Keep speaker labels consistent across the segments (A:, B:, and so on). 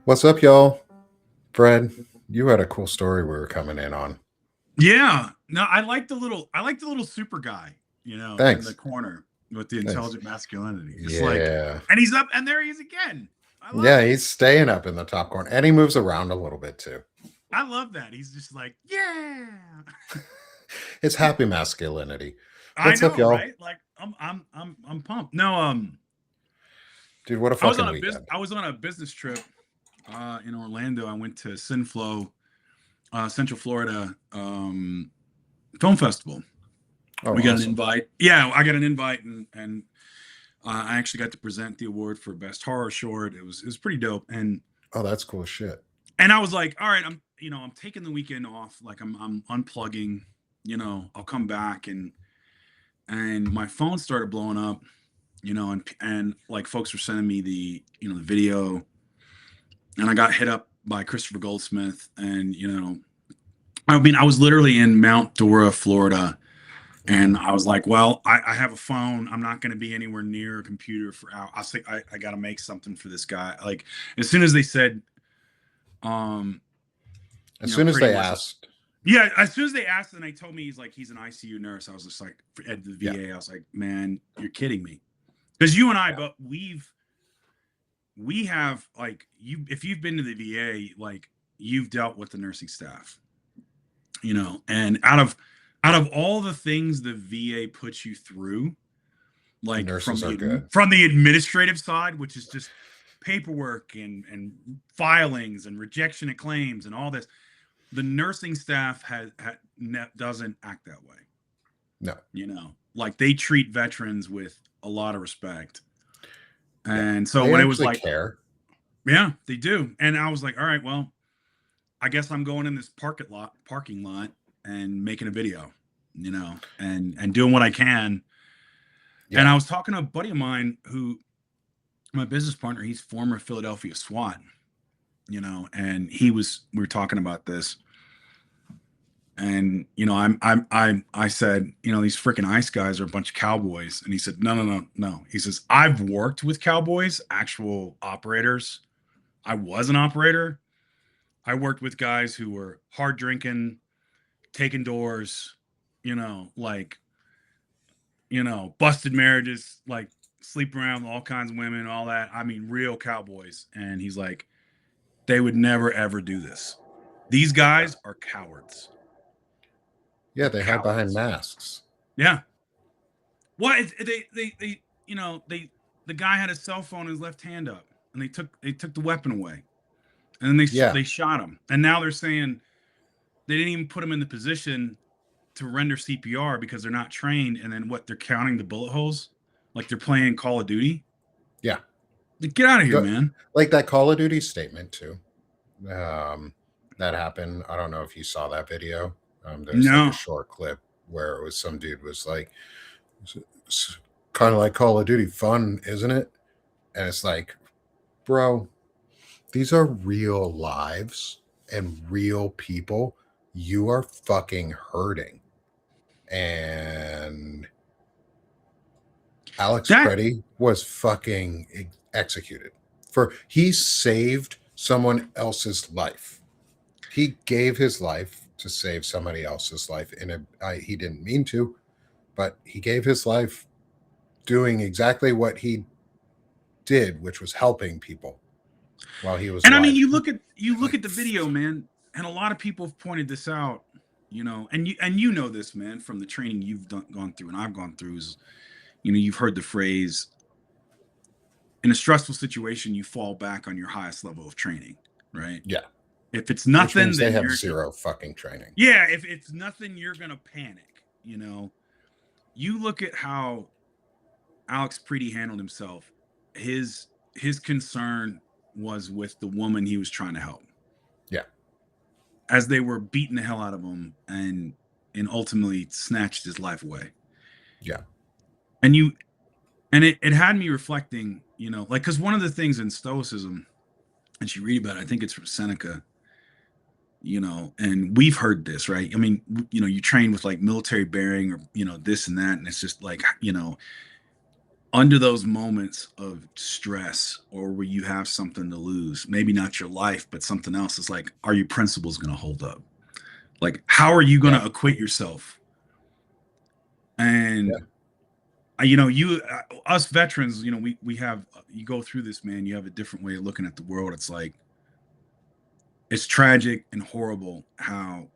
A: What's up, y'all? Fred, you had a cool story we were coming in on.
B: Yeah. No, I like the little super guy, in the
A: Thanks.
B: corner with the
A: Thanks.
B: intelligent masculinity. It's like,
A: Yeah.
B: and he's up and there he is again. I love
A: Yeah,
B: it.
A: he's staying up in the top corner and he moves around a little bit too.
B: I love that. He's just like, yeah.
A: It's happy masculinity.
B: I
A: What's up,
B: know,
A: y'all?
B: right? Like I'm pumped. No,
A: Dude, what a fucking
B: I
A: weekend.
B: was on a business trip in Orlando. I went to Sinflow, Central Florida, film festival.
A: Oh,
B: We got an
A: awesome.
B: invite. Yeah, I got an invite and I actually got to present the award for best horror short. It was pretty dope,
A: Oh, that's cool as shit.
B: and I was like, all right, I'm taking the weekend off, like I'm unplugging. I'll come back and my phone started blowing up, and like folks were sending me the video, and I got hit up by Christopher Goldsmith, and I mean I was literally in Mount Dora, Florida. And I was like, well, I have a phone. I'm not going to be anywhere near a computer for hours. I think I got to make something for this guy. Like as soon as they said, um,
A: As soon as
B: pretty
A: they
B: much,
A: asked,
B: yeah. As soon as they asked and they told me he's an ICU nurse, I was just like, at the
A: yeah,
B: VA, I was like, man, you're kidding me. Because you and I,
A: yeah,
B: but we have like if you've been to the VA, like you've dealt with the nursing staff, and out of all the things the VA puts you through,
A: the
B: like
A: nurses are good.
B: from the administrative side, which is just paperwork and filings and rejection of claims and all this, the nursing staff doesn't act that way.
A: No.
B: Like they treat veterans with a lot of respect.
A: Yeah.
B: And so
A: They
B: when it was
A: actually
B: like,
A: care.
B: yeah, they do. And I was like, all right, well, I guess I'm going in this parking lot and making a video, and doing what I can.
A: Yeah.
B: And I was talking to a buddy of mine who, my business partner, he's former Philadelphia SWAT, and we were talking about this. And, I said, these freaking ICE guys are a bunch of cowboys. And he said, no, no, no, no. He says, I've worked with cowboys, actual operators. I was an operator. I worked with guys who were hard drinking, taking doors, like, busted marriages, like sleeping around with all kinds of women, all that. I mean, real cowboys. And he's like, they would never, ever do this. These guys are cowards.
A: Yeah,
B: They're
A: they hide behind
B: cowards.
A: masks.
B: Yeah. What the guy had his cell phone in his left hand up, and they took the weapon away, and then
A: Yeah.
B: they shot him, and now they're saying they didn't even put him in the position to render CPR because they're not trained, and then what, they're counting the bullet holes like they're playing Call of Duty.
A: Yeah.
B: Get out of here,
A: Go,
B: man.
A: like that Call of Duty statement too. That happened. I don't know if you saw that video. There's like a
B: No.
A: short clip where it was some dude was like, it's kind of like Call of Duty, fun, isn't it? And it's like, bro, these are real lives and real people. You are fucking hurting. And Alex
B: That
A: Preddy was fucking executed for he saved someone else's life. He gave his life to save somebody else's life, and he didn't mean to, but he gave his life doing exactly what he did, which was helping people while he was
B: and I mean,
A: alive.
B: you look at the
A: Like,
B: video, man, and a lot of people have pointed this out, and you know this, man, from the training you've gone through and I've gone through is, you've heard the phrase, in a stressful situation, you fall back on your highest level of training, right?
A: yeah,
B: If it's
A: which
B: nothing,
A: means they
B: then
A: have zero fucking training.
B: yeah, if it's nothing, you're gonna panic. You look at how Alex Preety handled himself. His concern was with the woman he was trying to help,
A: Yeah,
B: as they were beating the hell out of him and ultimately snatched his life away.
A: yeah,
B: And it had me reflecting, like, because one of the things in Stoicism, and you read about it, I think it's from Seneca, and we've heard this, right? I mean, you train with like military bearing or, this and that. And it's just like, under those moments of stress or where you have something to lose, maybe not your life, but something else, is like, are your principles going to hold up? Like, how are you going
A: Yeah.
B: to acquit yourself?
A: Yeah.
B: And you know, us veterans, you know, we have, you go through this, man, you have a different way of looking at the world. It's like, it's tragic and horrible how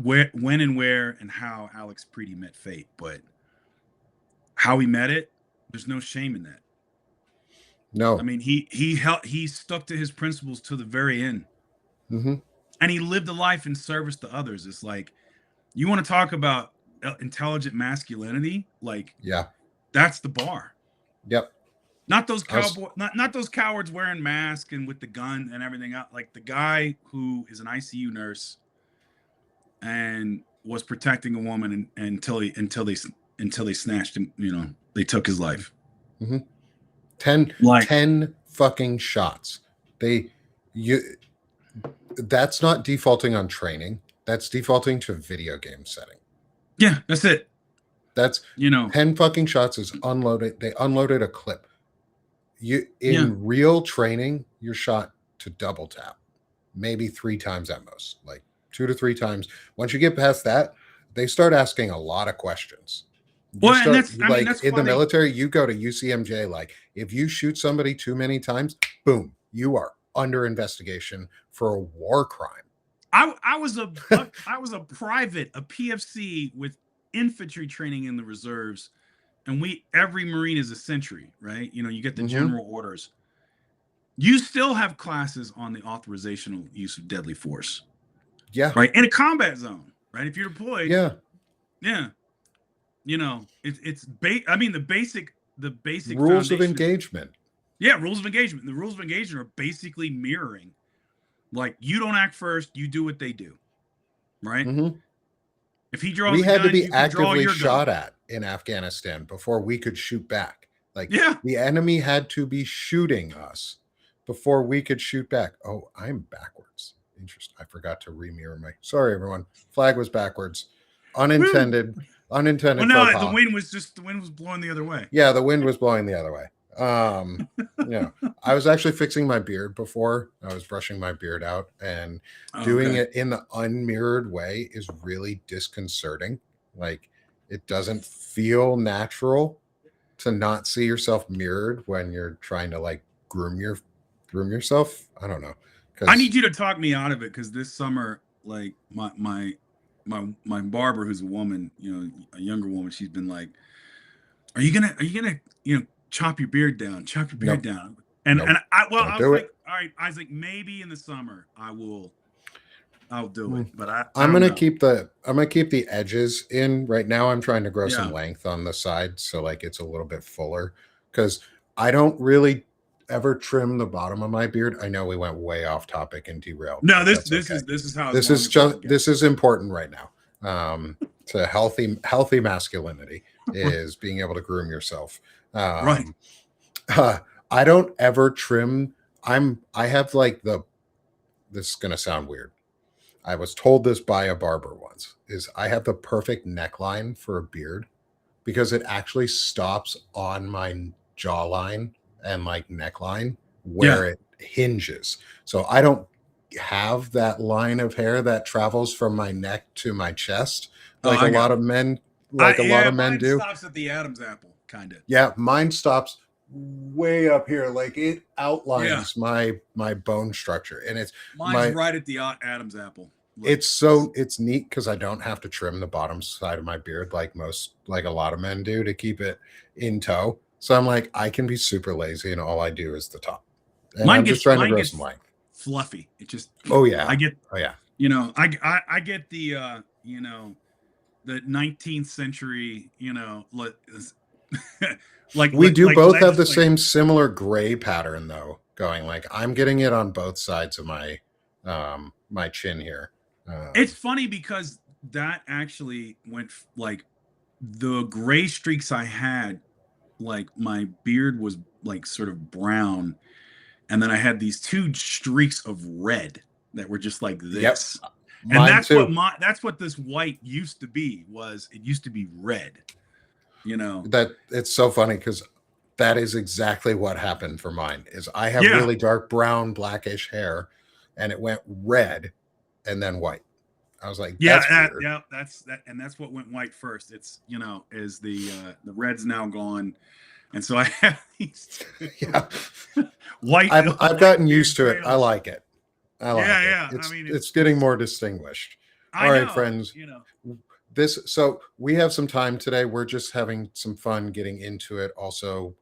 B: when and where and how Alex Preedy met fate, but how he met it, there's no shame in that. I
A: No.
B: mean, he stuck to his principles to the very end,
A: Mm-hmm.
B: and he lived a life in service to others. It's like, you want to talk about intelligent masculinity, like,
A: Yeah.
B: that's the bar.
A: Yep.
B: Not those
A: Us.
B: not those cowards wearing masks and with the gun and everything else. Like the guy who is an ICU nurse and was protecting a woman until they snatched him. You know, they took his life.
A: Mm-hmm. 10,
B: Like,
A: 10 fucking shots. You that's not defaulting on training. That's defaulting to video game setting.
B: yeah, that's it.
A: That's,
B: You know,
A: 10 fucking shots is unloaded. They unloaded a clip. You
B: yeah.
A: in real training, you're shot to double tap, maybe 3 times at most, like 2 to 3 times. Once you get past that, they start asking a lot of questions. You
B: Well, and
A: start,
B: I mean,
A: like
B: that's
A: in
B: why
A: the military, you go to UCMJ. Like if you shoot somebody too many times, boom, you are under investigation for a war crime.
B: I was a private, a PFC with infantry training in the reserves, and every Marine is a sentry, right? You know, you get the
A: Mm-hmm.
B: general orders. You still have classes on the authorizational use of deadly force,
A: Yeah.
B: right? In a combat zone, right? If you're deployed,
A: Yeah.
B: yeah, you know, I mean, the basic
A: Rules of
B: foundation.
A: engagement.
B: Yeah, rules of engagement. The rules of engagement are basically mirroring, like, you don't act first, you do what they do, right?
A: Mm-hmm.
B: If he draws
A: We
B: a
A: had to
B: gun,
A: be
B: you can draw
A: actively
B: your gun.
A: shot at in Afghanistan before we could shoot back. Like
B: Yeah.
A: the enemy had to be shooting us before we could shoot back. Oh, I'm backwards. Interesting. I forgot to remirror my. Sorry, everyone. Flag was backwards.
B: Woo.
A: Unintended.
B: Well,
A: Unintended faux
B: no, the
A: pas.
B: wind was blowing the other way.
A: Yeah, the wind was blowing the other way. Yeah, I was actually fixing my beard before. I was brushing my beard out, and doing
B: Okay.
A: it in the unmirrored way is really disconcerting. Like it doesn't feel natural to not see yourself mirrored when you're trying to like groom yourself. I don't know.
B: I
A: Because
B: need you to talk me out of it, because this summer, like, my barber, who's a woman, you know, a younger woman, she's been like, are you gonna, you know, chop your beard down,
A: nope,
B: And
A: nope, don't
B: I was
A: do
B: like,
A: it.
B: all right, I was like, maybe in the summer I'll do
A: Hmm.
B: it, but I don't know.
A: I'm gonna keep the edges in right now. I'm trying to grow some
B: Yeah.
A: length on the side so like it's a little bit fuller because I don't really ever trim the bottom of my beard. I know we went way off topic and derailed,
B: No,
A: but that's okay.
B: this is how
A: This
B: long
A: is
B: as I can
A: just
B: get.
A: this is important right now. To healthy masculinity is being able to groom yourself.
B: Right.
A: I don't ever trim. I have like this is gonna sound weird. I was told this by a barber once, is I have the perfect neckline for a beard because it actually stops on my jawline and like neckline where
B: Yeah.
A: it hinges. So I don't have that line of hair that travels from my neck to my chest
B: Oh,
A: like a
B: I got
A: lot
B: it.
A: of men
B: Mine
A: do.
B: stops at the Adam's apple, kind of.
A: Yeah, mine stops way up here, like it
B: Yeah.
A: outlines my bone structure, and it's
B: Mine's
A: my
B: right at the Adam's apple. Like,
A: it's neat because I don't have to trim the bottom side of my beard like a lot of men do to keep it in tow. So I'm like, I can be super lazy and all I do is the top. And I'm just trying to
B: mine
A: grow
B: gets
A: some length.
B: fluffy. It just,
A: Oh yeah.
B: I get,
A: Oh yeah.
B: you know, I get the you know, the 19th century, you know,
A: We do
B: like
A: both have the
B: legislator.
A: same similar gray pattern though, going like I'm getting it on both sides of my chin here.
B: It's funny because that actually went, like, the gray streaks I had, like my beard was like sort of brown, and then I had these two streaks of red that were just like
A: Yep.
B: this. And
A: Mine too.
B: that's what this white used to be. It used to be red. You know.
A: That it's so funny because that is exactly what happened for mine. Is I have
B: Yeah.
A: really dark brown, blackish hair, and it went red and then white. I was like,
B: Yeah,
A: that's weird.
B: yeah, and that's what went white first. It's is the red's now gone, and so I have these two
A: Yeah,
B: white
A: I've
B: white
A: gotten
B: beard
A: used to it. I
B: trails.
A: like it. I
B: Yeah,
A: like it.
B: yeah. I mean,
A: It's getting
B: it's
A: more distinguished.
B: I
A: All right,
B: know,
A: friends.
B: you know.
A: This so we have some time today. We're just having some fun getting into it. Also,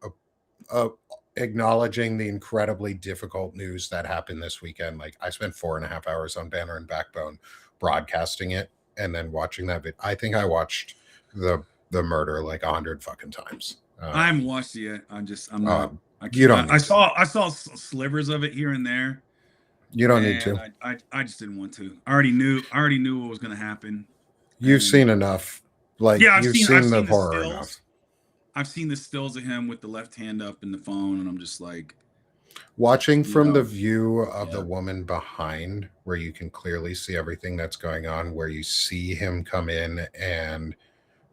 A: acknowledging the incredibly difficult news that happened this weekend. Like I spent 4.5 hours on Banner and Backbone broadcasting it, and then watching that. I think I watched the murder like 100 fucking times.
B: I haven't watched it yet. I'm not.
A: Um,
B: I
A: you
B: can't.
A: don't need to.
B: I saw slivers of it here and there,
A: You don't need
B: and
A: to.
B: I just didn't want to. I already knew what was going to happen,
A: You've
B: and
A: seen enough. Like
B: yeah,
A: you've
B: I've
A: seen the
B: seen the
A: horror
B: stills.
A: enough.
B: I've seen the stills of him with the left hand up in the phone, and I'm just like,
A: Watching
B: you
A: from the
B: know,
A: view of the
B: yeah,
A: woman behind, where you can clearly see everything that's going on, where you see him come in and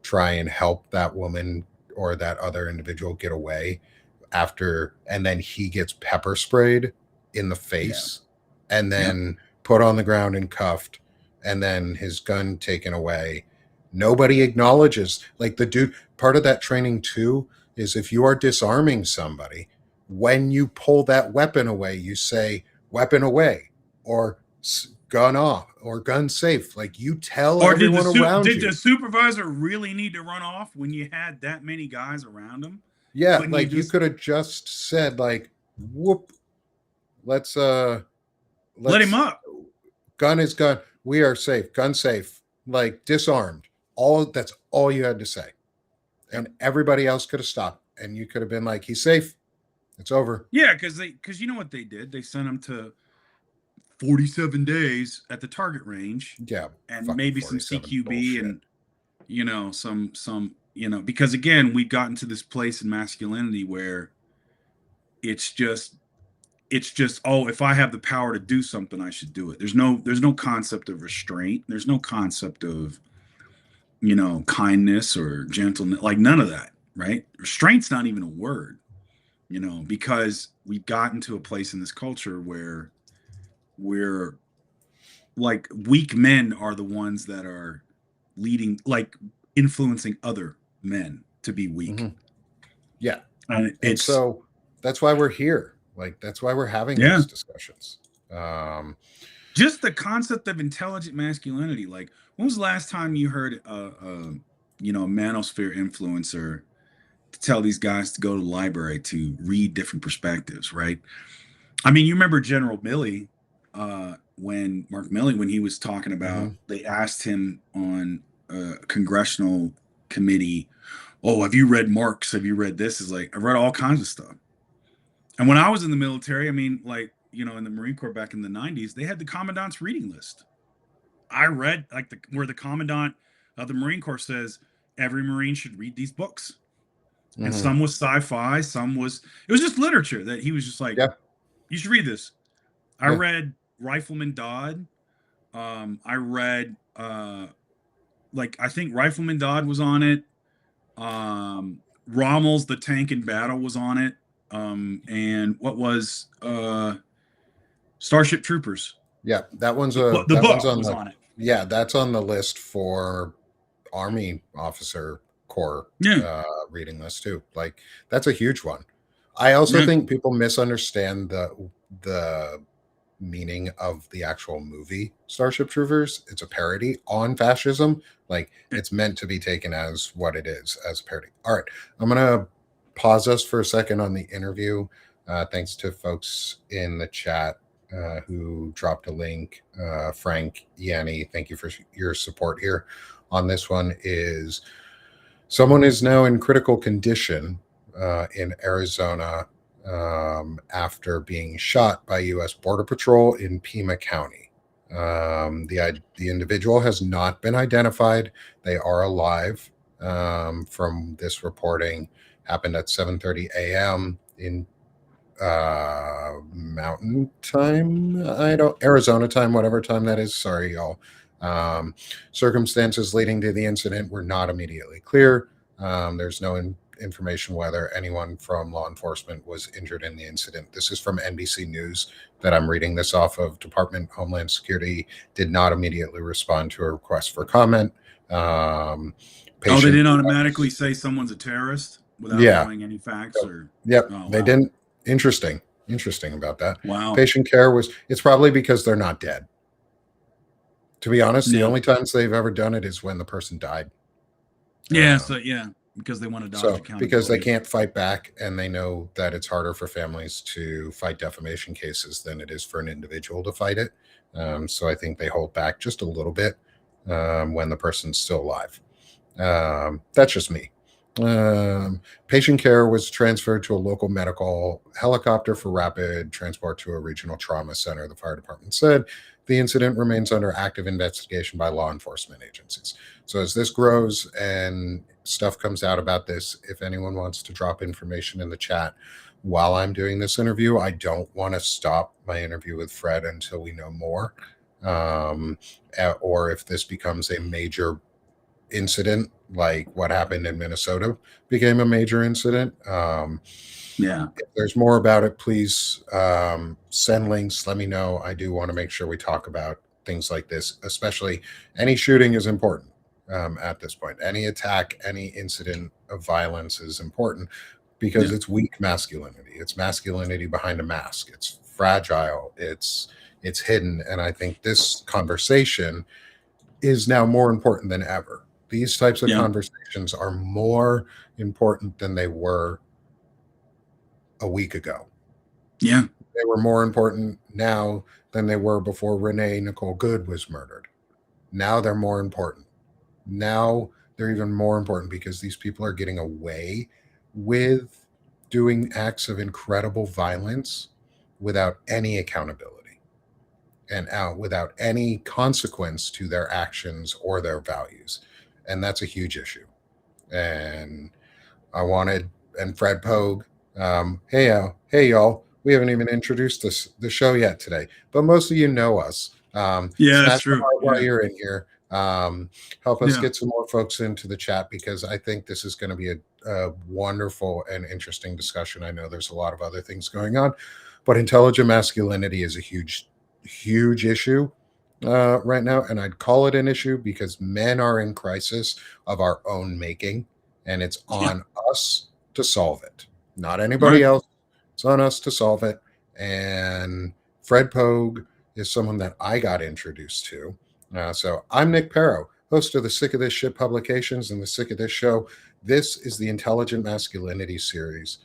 A: try and help that woman or that other individual get away after, and then he gets pepper sprayed in the
B: yeah,
A: face and
B: yep.
A: then put on the ground and cuffed and then his gun taken away. Nobody acknowledges, like, the dude. Part of that training too is if you are disarming somebody, when you pull that weapon away, you say weapon away or gun off or gun safe. Like, you tell
B: Or
A: everyone around
B: did the
A: you.
B: supervisor really need to run off when you had that many guys around him?
A: Yeah,
B: Couldn't you
A: like you
B: just
A: could have just said like, whoop, let's
B: let him
A: let's
B: up?
A: gun is gun. We are safe. Gun safe. Like disarmed. All that's all you had to say.
B: Yep.
A: And everybody else could have stopped. And you could have been like, he's safe. It's over.
B: Yeah, because you know what they did? They sent him to 47 days at the target range,
A: Yeah.
B: and
A: Fucking
B: maybe some
A: 47
B: CQB,
A: bullshit.
B: and some because again we've gotten to this place in masculinity where it's just oh, if I have the power to do something, I should do it. There's no concept of restraint. There's no concept of kindness or gentleness, like none of that, right? Restraint's not even a word, because we've gotten to a place in this culture where we're like weak men are the ones that are leading, like influencing other men to be weak.
A: Mm-hmm. Yeah.
B: And
A: And
B: it's
A: so that's why we're here. Like, that's why we're having
B: yeah,
A: these discussions.
B: just the concept of intelligent masculinity. Like, when was the last time you heard a manosphere influencer to tell these guys to go to the library to read different perspectives, right? I mean, you remember General Milley, when Mark Milley, when he was talking about,
A: Mm-hmm.
B: they asked him on a congressional committee, "Oh, have you read Marx? Have you read this?" Is like, I read all kinds of stuff. And when I was in the military, I mean, like, in the Marine Corps back in the 90s, they had the commandant's reading list. I read like where the commandant of the Marine Corps says every Marine should read these books. And
A: Mm-hmm.
B: some was sci-fi, it was just literature that he was just like,
A: Yeah.
B: you should read this. I
A: Yeah.
B: read Rifleman Dodd. I read like, I think Rifleman Dodd was on it. Rommel's The Tank in Battle was on it. And what was Starship Troopers?
A: Yeah.
B: The
A: that one's
B: book
A: on
B: was
A: the,
B: on it.
A: yeah, that's on the list for Army officer corps
B: Yeah.
A: reading list too. Like, that's a huge one. I also
B: Yeah.
A: think people misunderstand the meaning of the actual movie Starship Troopers. It's a parody on fascism. Like, it's meant to be taken as what it is, as a parody. All right, I'm gonna pause us for a second on the interview. Thanks to folks in the chat who dropped a link. Frank, Yanni, thank you for your support here on this one. Is someone is now in critical condition in Arizona after being shot by U.S. Border Patrol in Pima County. The individual has not been identified. They are alive. From this reporting, happened at 7:30 a.m. in Mountain Time. I don't Arizona time, whatever time that is. Sorry, y'all. Circumstances leading to the incident were not immediately clear. There's no information whether anyone from law enforcement was injured in the incident. This is from NBC News that I'm reading this off of. Department of Homeland Security did not immediately respond to a request for comment.
B: Oh, they
A: Patient,
B: didn't automatically say someone's a terrorist without
A: yeah,
B: knowing any facts, or
A: yep,
B: oh
A: they
B: wow,
A: didn't. Interesting about that.
B: wow,
A: Patient care was. It's probably because they're not dead. To be honest, the
B: yeah,
A: only times they've ever done it is when the person died.
B: yeah,
A: Um,
B: so yeah, because they want to dodge
A: So, because they
B: accountability.
A: can't fight back and they know that it's harder for families to fight defamation cases than it is for an individual to fight it. So, I think they hold back just a little bit when the person's still alive. That's just me. Patient care was transferred to a local medical helicopter for rapid transport to a regional trauma center, the fire department said. The incident remains under active investigation by law enforcement agencies. So, as this grows and stuff comes out about this, if anyone wants to drop information in the chat while I'm doing this interview, I don't want to stop my interview with Fred until we know more. Um, or if this becomes a major incident, like what happened in Minnesota became a major incident.
B: Yeah,
A: If there's more about it, please send links. Let me know. I do want to make sure we talk about things like this, especially any shooting is important at this point. Any attack, any incident of violence is important because
B: yeah,
A: it's weak masculinity. It's masculinity behind a mask. It's fragile. It's hidden. And I think this conversation is now more important than ever. These types of
B: yeah,
A: conversations are more important than they were a week ago.
B: yeah,
A: They were more important now than they were before Renee Nicole Good was murdered. Now they're more important. Now they're even more important because these people are getting away with doing acts of incredible violence without any accountability and out without any consequence to their actions or their values. And that's a huge issue. And I wanted, and Fred Poag, hey y'all, we haven't even introduced the show yet today, but most of you know us.
B: yeah. That's
A: Smash the
B: true.
A: heart while
B: Yeah,
A: you're in here. Help us
B: yeah,
A: get some more folks into the chat because I think this is going to be a wonderful and interesting discussion. I know there's a lot of other things going on, but intelligent masculinity is a huge issue right now, and I'd call it an issue because men are in crisis of our own making, and it's
B: yeah.
A: on us to solve it. Not anybody
B: Right.
A: else. It's on us to solve it. And Fred Poag is someone that I got introduced to. So I'm Nick Paro, host of the Sick of This Shit publications and the Sick of This Show. This is the Intelligent Masculinity series.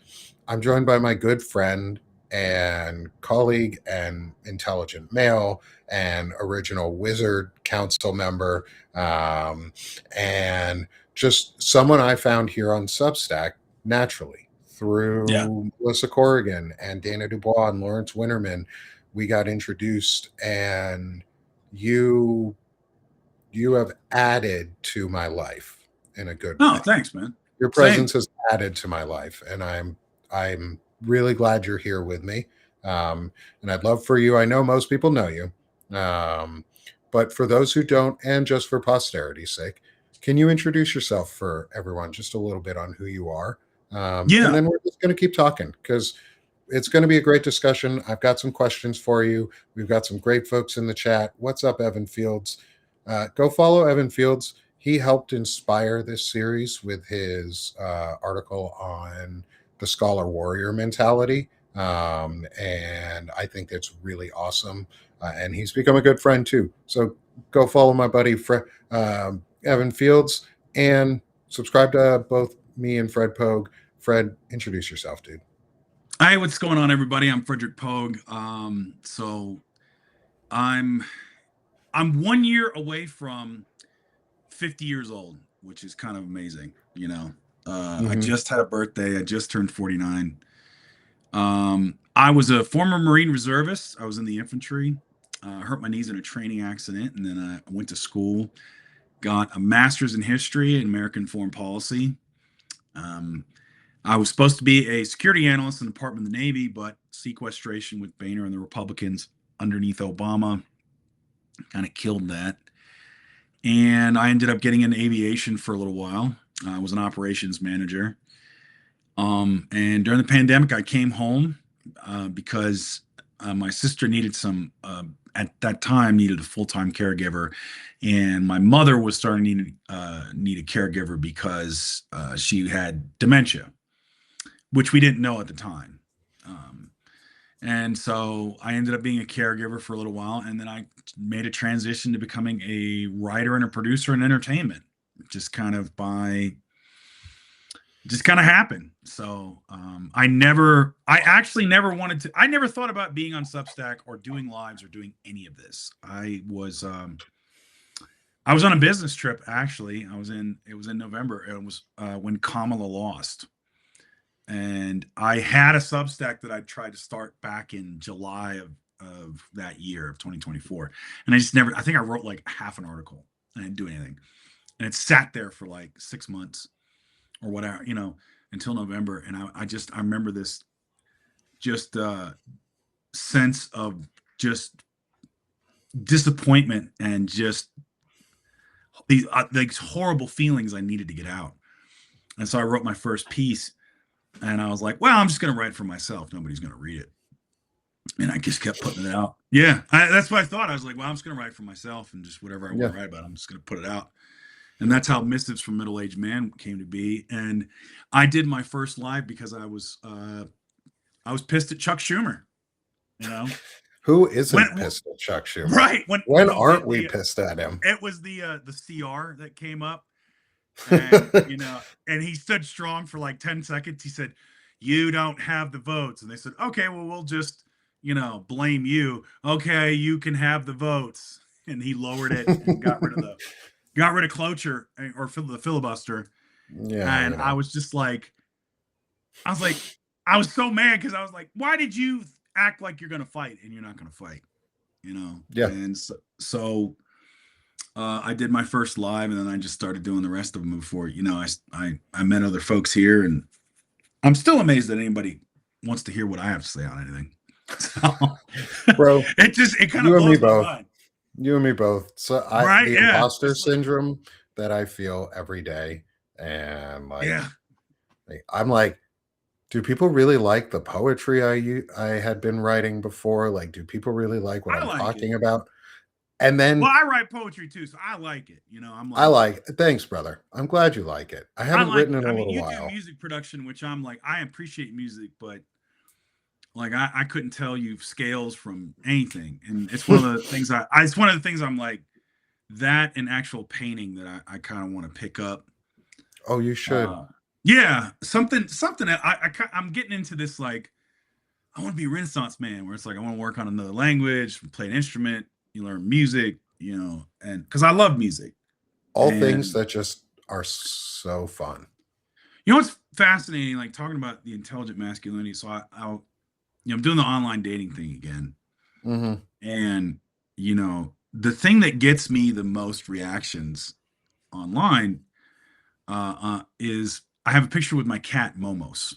A: I'm joined by my good friend and colleague and intelligent male and original Wizard Council member, and just someone I found here on Substack naturally
B: Yeah.
A: through Melissa Corrigan and Dana Dubois and Lawrence Winterman. We got introduced, and you you have added to my life in a good
B: Oh,
A: way.
B: thanks, man.
A: Your
B: Same.
A: presence has added to my life, and I'm really glad you're here with me. And I'd love for you. I know most people know you, um, but for those who don't, and just for posterity's sake, can you introduce yourself for everyone, just a little bit on who you are, and
B: Yeah.
A: then we're just going to keep talking because it's going to be a great discussion. I've got some questions for you. We've got some great folks in the chat. What's up, Evan Fields? Go follow Evan Fields. He helped inspire this series with his article on the scholar warrior mentality. And I think it's really awesome. And he's become a good friend too. So go follow my buddy Evan Fields and subscribe to both me and Fred Poag. Fred, introduce yourself, dude.
B: Hi, what's going on, everybody? I'm Frederic Poag. So I'm I'm 1 year away from 50 years old, which is kind of amazing. I
A: Mm-hmm.
B: just had a birthday. I just turned 49. I was a former Marine reservist. I was in the infantry. Hurt my knees in a training accident, and then I went to school. Got a master's in history and American foreign policy. Um, I was supposed to be a security analyst in the Department of the Navy, but sequestration with Boehner and the Republicans underneath Obama kind of killed that. And I ended up getting into aviation for a little while. I was an operations manager. And during the pandemic, I came home because my sister needed at that time, needed a full-time caregiver. And my mother was starting to need a caregiver because she had dementia, which we didn't know at the time. Um, and so I ended up being a caregiver for a little while. And then I made a transition to becoming a writer and a producer in entertainment, just kind of by just kind of happened. So I actually never wanted to, I never thought about being on Substack or doing lives or doing any of this. I was on a business trip. Actually, it was in November. It was when Kamala lost. And I had a Substack that I tried to start back in July of that year of 2024. And I just never, I think I wrote like half an article and I didn't do anything. And it sat there for like 6 months or whatever, until November. And I remember this just sense of just disappointment and just these horrible feelings I needed to get out. And so I wrote my first piece and I was like, well, I'm just going to write for myself. Nobody's going to read it. And I just kept putting it out. Yeah. That's what I thought. I was like, well, I'm just going to write for myself and just whatever I want to write about, I'm just going to put it out. And that's how Missives from Middle-Aged Man came to be. And I did my first live because I was pissed at Chuck Schumer.
A: Who isn't pissed at Chuck Schumer?
B: Right.
A: When aren't we pissed at him?
B: It was the CR that came up. And and he stood strong for like 10 seconds. He said, "You don't have the votes." And they said, "Okay, well, we'll just, blame you. Okay, you can have the votes." And he lowered it and got rid of cloture or the filibuster.
A: Yeah.
B: And I was just like, I was so mad because I was like, why did you act like you're going to fight and you're not going to fight?
A: Yeah.
B: And so I did my first live and then I just started doing the rest of them before, I met other folks here and I'm still amazed that anybody wants to hear what I have to say on anything. So,
A: bro,
B: it kind of blows my mind.
A: You and me both. So the imposter syndrome that I feel every day. And I'm like, do people really like the poetry I had been writing before? Like, do people really like what I'm talking about? And then,
B: well, I write poetry too, so I like it.
A: Thanks, brother. I'm glad you like it. I haven't written in a little while.
B: You do music production, which I'm like, I appreciate music, but like I couldn't tell you scales from anything. And it's one of the things it's one of the things I'm like, that and actual painting that I kind of want to pick up.
A: Oh, you should.
B: Yeah, something that I'm getting into this, like, I want to be a Renaissance man where it's like I want to work on another language, play an instrument, you learn music, and because I love music.
A: All things that just are so fun.
B: What's fascinating, like talking about the intelligent masculinity. So I'm doing the online dating thing again.
A: Mm-hmm.
B: And, the thing that gets me the most reactions online is I have a picture with my cat Momos.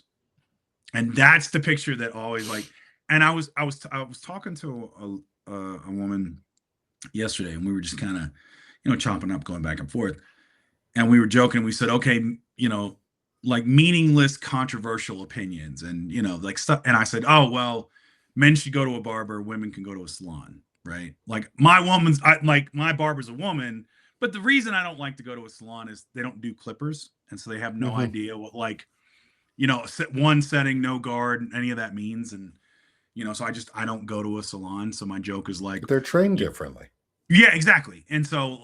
B: And that's the picture that always and I was talking to a woman yesterday and we were just kind of, chopping up, going back and forth. And we were joking. We said, okay, like meaningless, controversial opinions and, like stuff. And I said, oh, well, men should go to a barber, women can go to a salon, right? Like my barber's a woman, but the reason I don't like to go to a salon is they don't do clippers. And so they have no idea what, one setting, no guard, any of that means. And, so I don't go to a salon. So my joke is like,
A: they're trained differently.
B: Yeah, exactly. And so,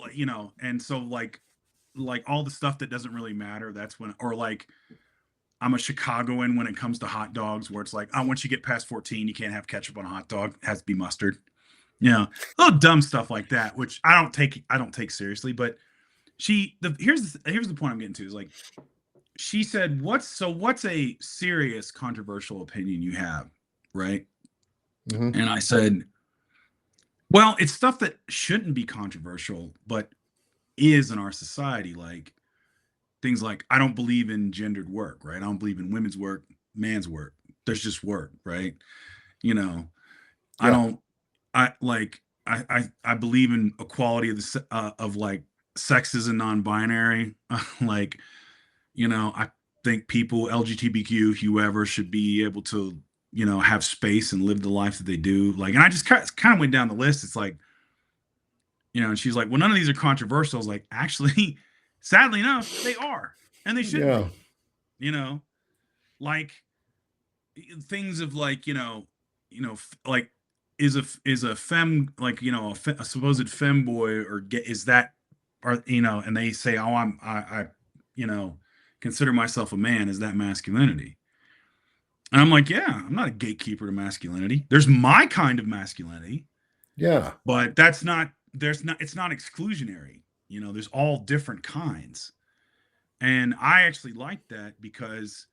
B: like all the stuff that doesn't really matter, that's when, or like, I'm a Chicagoan when it comes to hot dogs, where it's like, oh, once you get past 14, you can't have ketchup on a hot dog. It has to be mustard. Little dumb stuff like that, which I don't take seriously. But here's the point I'm getting to is like, she said, what's a serious controversial opinion you have, right?
A: Mm-hmm.
B: And I said, well, it's stuff that shouldn't be controversial, but is in our society, like things like I don't believe in gendered work, right? I don't believe in women's work, man's work. There's just work, right? I believe in equality of like sexes and non-binary. Like I think people, LGBTQ, whoever, should be able to, have space and live the life that they do. Like, and I just kind of went down the list. It's like, and she's like, well, none of these are controversial. I was like, actually, sadly enough, they are, and they should
A: Yeah.
B: be, you know, like things of like, like is a femme, like, a supposed femboy or get, is that, or, and they say, oh, I, you know, consider myself a man. Is that masculinity? And I'm like, yeah, I'm not a gatekeeper to masculinity. There's my kind of masculinity,
A: Yeah.
B: but it's not exclusionary. There's all different kinds. And I actually like that because,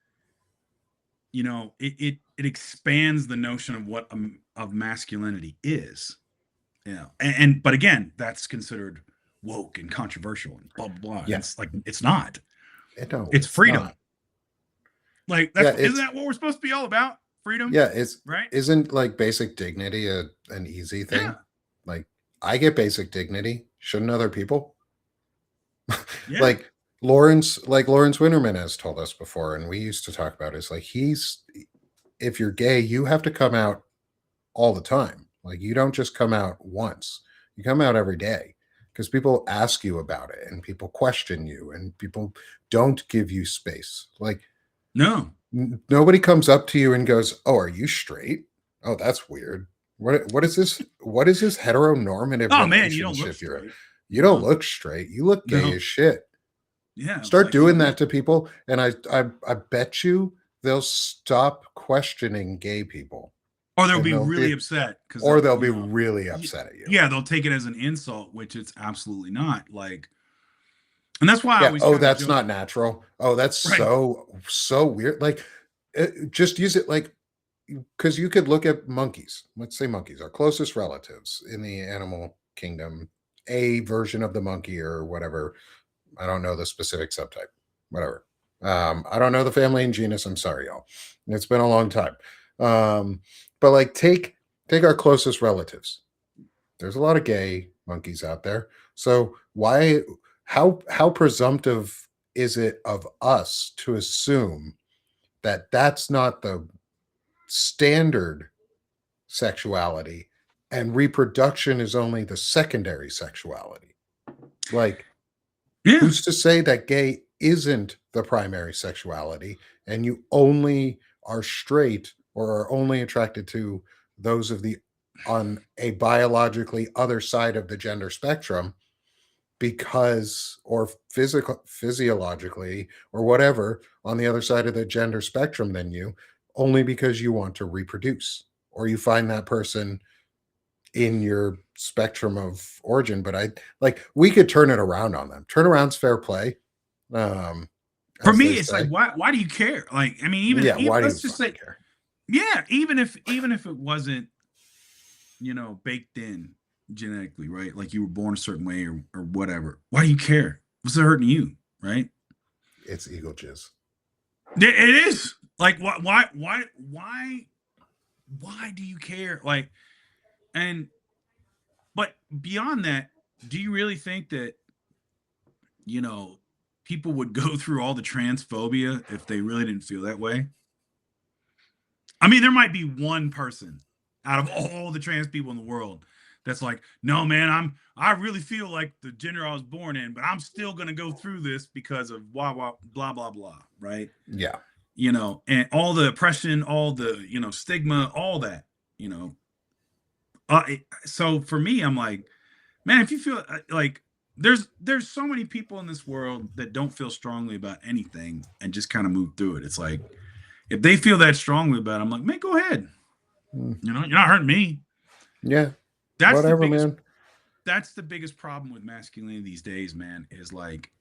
B: it expands the notion of what of masculinity is. But again, that's considered woke and controversial and blah blah blah. And
A: Yeah.
B: it's like, it's not.
A: No,
B: It's
A: it's
B: freedom.
A: not.
B: Like,
A: Yeah,
B: isn't that what we're supposed to be all about? Freedom,
A: yeah, it's
B: right?
A: isn't like basic dignity an easy
B: Yeah,
A: thing? Like I get basic dignity. Shouldn't other people?
B: yeah,
A: Like Lawrence Winterman has told us before, and we used to talk about is like if you're gay, you have to come out all the time. Like you don't just come out once. You come out every day because people ask you about it and people question you and people don't give you space. Like
B: no.
A: nobody comes up to you and goes, "Oh, are you straight? Oh, that's weird. What is this? What is this heteronormative
B: Oh man, you don't look
A: relationship you're in?
B: straight.
A: You don't look straight. You look gay
B: No.
A: as shit."
B: Yeah, it's
A: Start
B: like, you
A: doing
B: look.
A: that to people, and I bet you they'll stop questioning gay people,
B: Or they'll
A: and
B: be
A: they'll
B: really
A: be
B: upset because
A: or
B: they'll,
A: they'll be really upset at you.
B: yeah, they'll take it as an insult, which it's absolutely not. Like, and that's why I
A: Yeah.
B: always
A: Oh,
B: kind of
A: that's
B: joke.
A: not natural. Oh, that's
B: Right.
A: so weird. Like, just use it like because you could look at monkeys. Let's say monkeys, our closest relatives in the animal kingdom, a version of the monkey or whatever. I don't know the specific subtype. Whatever. I don't know the family and genus. I'm sorry, y'all. It's been a long time. But like, take our closest relatives. There's a lot of gay monkeys out there. So why how presumptive is it of us to assume that that's not the standard sexuality and reproduction is only the secondary sexuality? Like
B: Yeah.
A: who's to say that gay isn't the primary sexuality and you only are straight or are only attracted to those of the on a biologically other side of the gender spectrum because or physiologically or whatever on the other side of the gender spectrum than you only because you want to reproduce or you find that person in your spectrum of origin. But I like we could turn it around on them. Turnaround's fair play, um
B: For
A: as
B: me,
A: they
B: it's like,
A: say.
B: why do you care? Like, I mean,
A: Yeah,
B: even
A: why do you
B: let's just
A: fucking
B: say,
A: care?
B: yeah, even if it wasn't, baked in genetically, right? Like you were born a certain way or whatever. Why do you care? What's it hurting you, right?
A: It's eagle jizz.
B: It is. Like, why do you care? Like, and but beyond that, do you really think that, you know, people would go through all the transphobia if they really didn't feel that way? I mean, there might be one person out of all the trans people in the world that's like, no, man, I really feel like the gender I was born in, but I'm still gonna go through this because of blah blah blah, right?
A: Yeah.
B: And all the oppression, all the, stigma, all that, you know. So for me, I'm like, man, if you feel like there's so many people in this world that don't feel strongly about anything and just kind of move through it. It's like if they feel that strongly about it, I'm like, man, go ahead.
A: Mm,
B: You're not hurting me.
A: yeah.
B: That's the
A: Whatever,
B: biggest
A: man.
B: that's the biggest problem with masculinity these days, man, is like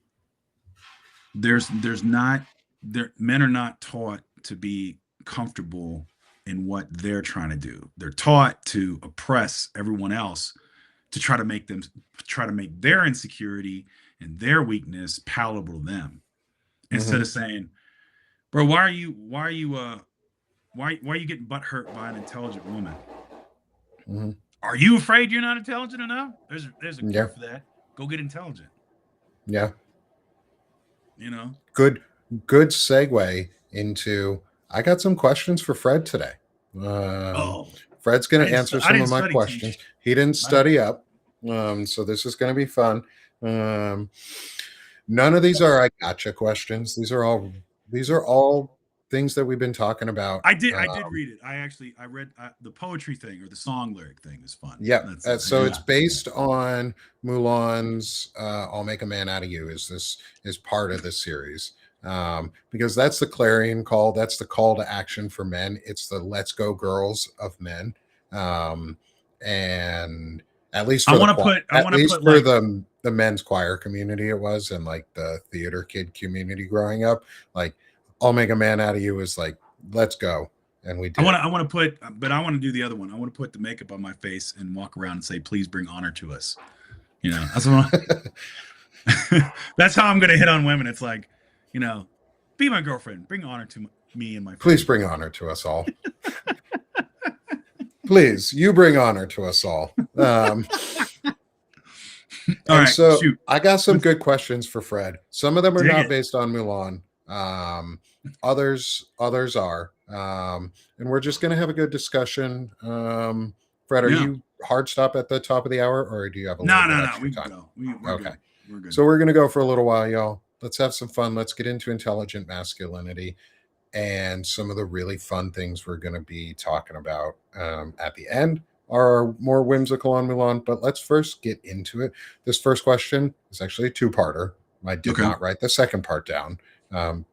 B: there's not there men are not taught to be comfortable in what they're trying to do. They're taught to oppress everyone else to try to make their insecurity and their weakness palatable to them. Instead
A: Hmm.
B: of saying, bro, why are you getting butt hurt by an intelligent woman?
A: Hmm.
B: Are you afraid you're not intelligent enough? There's a cure
A: Yeah.
B: for that. Go get intelligent.
A: Yeah.
B: You know?
A: Good good segue into I got some questions for Fred today.
B: Oh,
A: Fred's going to answer
B: I
A: some of
B: didn't
A: my
B: study
A: questions.
B: teach.
A: He didn't
B: I didn't.
A: study up, so this is going to be fun. Um, None of these are I gotcha questions. These are all things that we've been talking about.
B: I did read it. I read the poetry thing or the song lyric thing is fun.
A: Yep.
B: That's
A: So it's
B: yeah.
A: based on Mulan's "I'll Make a Man Out of You." Is part of the series, because that's the clarion call. That's the call to action for men. It's the "Let's Go Girls" of men, um, and at least for the
B: I
A: at
B: want to
A: least
B: put
A: for
B: like
A: the men's choir community, it was, and like the theater kid community growing up. Like, "I'll Make a Man Out of You" is like, let's go, and we did.
B: I want to put, but I want to do the other one. I want to put the makeup on my face and walk around and say, "Please bring honor to us." You know, that's what that's how I'm gonna hit on women. It's like, you know, be my girlfriend, bring honor to me and my
A: Please
B: family.
A: bring honor to us all. Please, you bring honor to us all.
B: All
A: And
B: right,
A: so
B: shoot,
A: I got some
B: let's
A: good questions for Fred. Some of them are
B: dig
A: not
B: it.
A: based on Mulan. Others are. And we're just going to have a good discussion. Fred, are
B: Yeah.
A: you hard stop at the top of the hour, or do you have a little
B: No,
A: bit
B: no, no.
A: extra
B: We can
A: time?
B: go. We're
A: Okay.
B: good. We're good.
A: So we're going to go for a little while, y'all. Let's have some fun. Let's get into intelligent masculinity and some of the really fun things we're going to be talking about at the end are more whimsical on Mulan. But let's first get into it. This first question is actually a two-parter. I did
B: Okay.
A: not write the second part down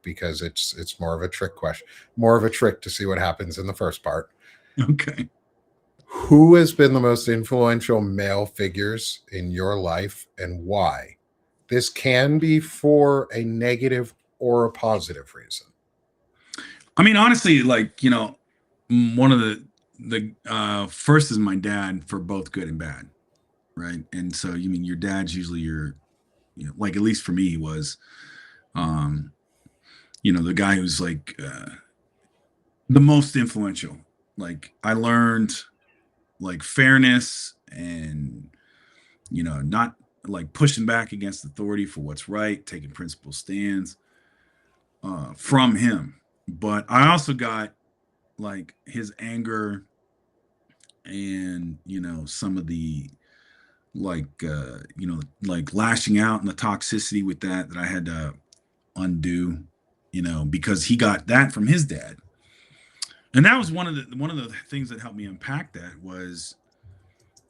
A: because it's more of a trick question, more of a trick to see what happens in the first part.
B: Okay.
A: Who has been the most influential male figures in your life and why? This can be for a negative or a positive reason.
B: I mean, honestly, like, you know, one of the first is my dad for both good and bad, right? And so you mean your dad's usually your, you know, like at least for me he was, um, you know, the guy who's like the most influential. Like I learned like fairness and, you know, not like pushing back against authority for what's right, taking principled stands from him. But I also got like his anger and, you know, some of the like you know, like lashing out and the toxicity with that I had to undo, you know, because he got that from his dad. And that was one of the things that helped me unpack that was,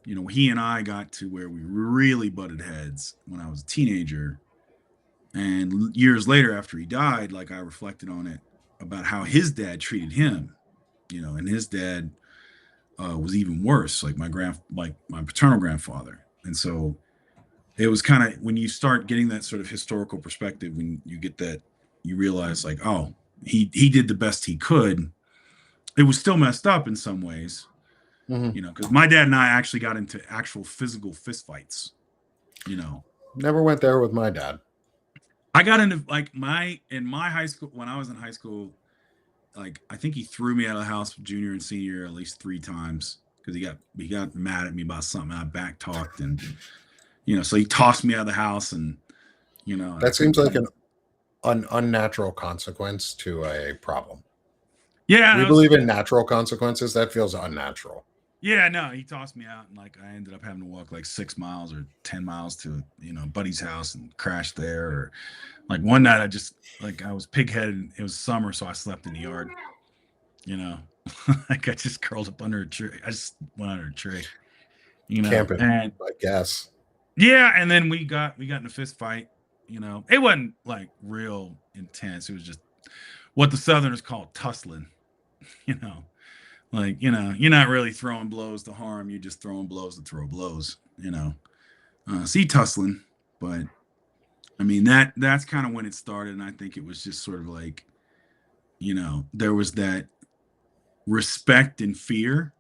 B: you know, he and I got to where we really butted heads when I was a teenager. And years later after he died, like I reflected on it about how his dad treated him, you know, and his dad was even worse, like like my paternal grandfather. And so it was kind of when you start getting that sort of historical perspective, when you get that, you realize like, oh, he did the best he could. It was still messed up in some ways,
A: Mm-hmm.
B: you know, because my dad and I actually got into actual physical fistfights. You know,
A: Never went there with my dad.
B: I got into like my in my high school when I was in high school. Like I think he threw me out of the house junior and senior year at least 3 times because he got mad at me about something. I back talked and, you know, so he tossed me out of the house and, you know, and I
A: That
B: couldn't
A: seems like
B: come.
A: an unnatural consequence to a problem.
B: Yeah,
A: We
B: that was
A: believe in
B: that.
A: natural consequences. That feels unnatural.
B: Yeah, no, he tossed me out and like I ended up having to walk like 6 miles or 10 miles to, you know, buddy's house and crash there. Or like one night I just like I was pigheaded. It was summer, so I slept in the yard. You know, like I just curled up under a tree. I just went under a tree. You know,
A: Camping,
B: and
A: I guess.
B: yeah, and then we got in a fist fight. You know, it wasn't like real intense. It was just what the Southerners call tussling. You know, like you know, you're not really throwing blows to harm. You're just throwing blows to throw blows. You know, see tussling, but I mean that's kind of when it started, and I think it was just sort of like, you know, there was that respect and fear,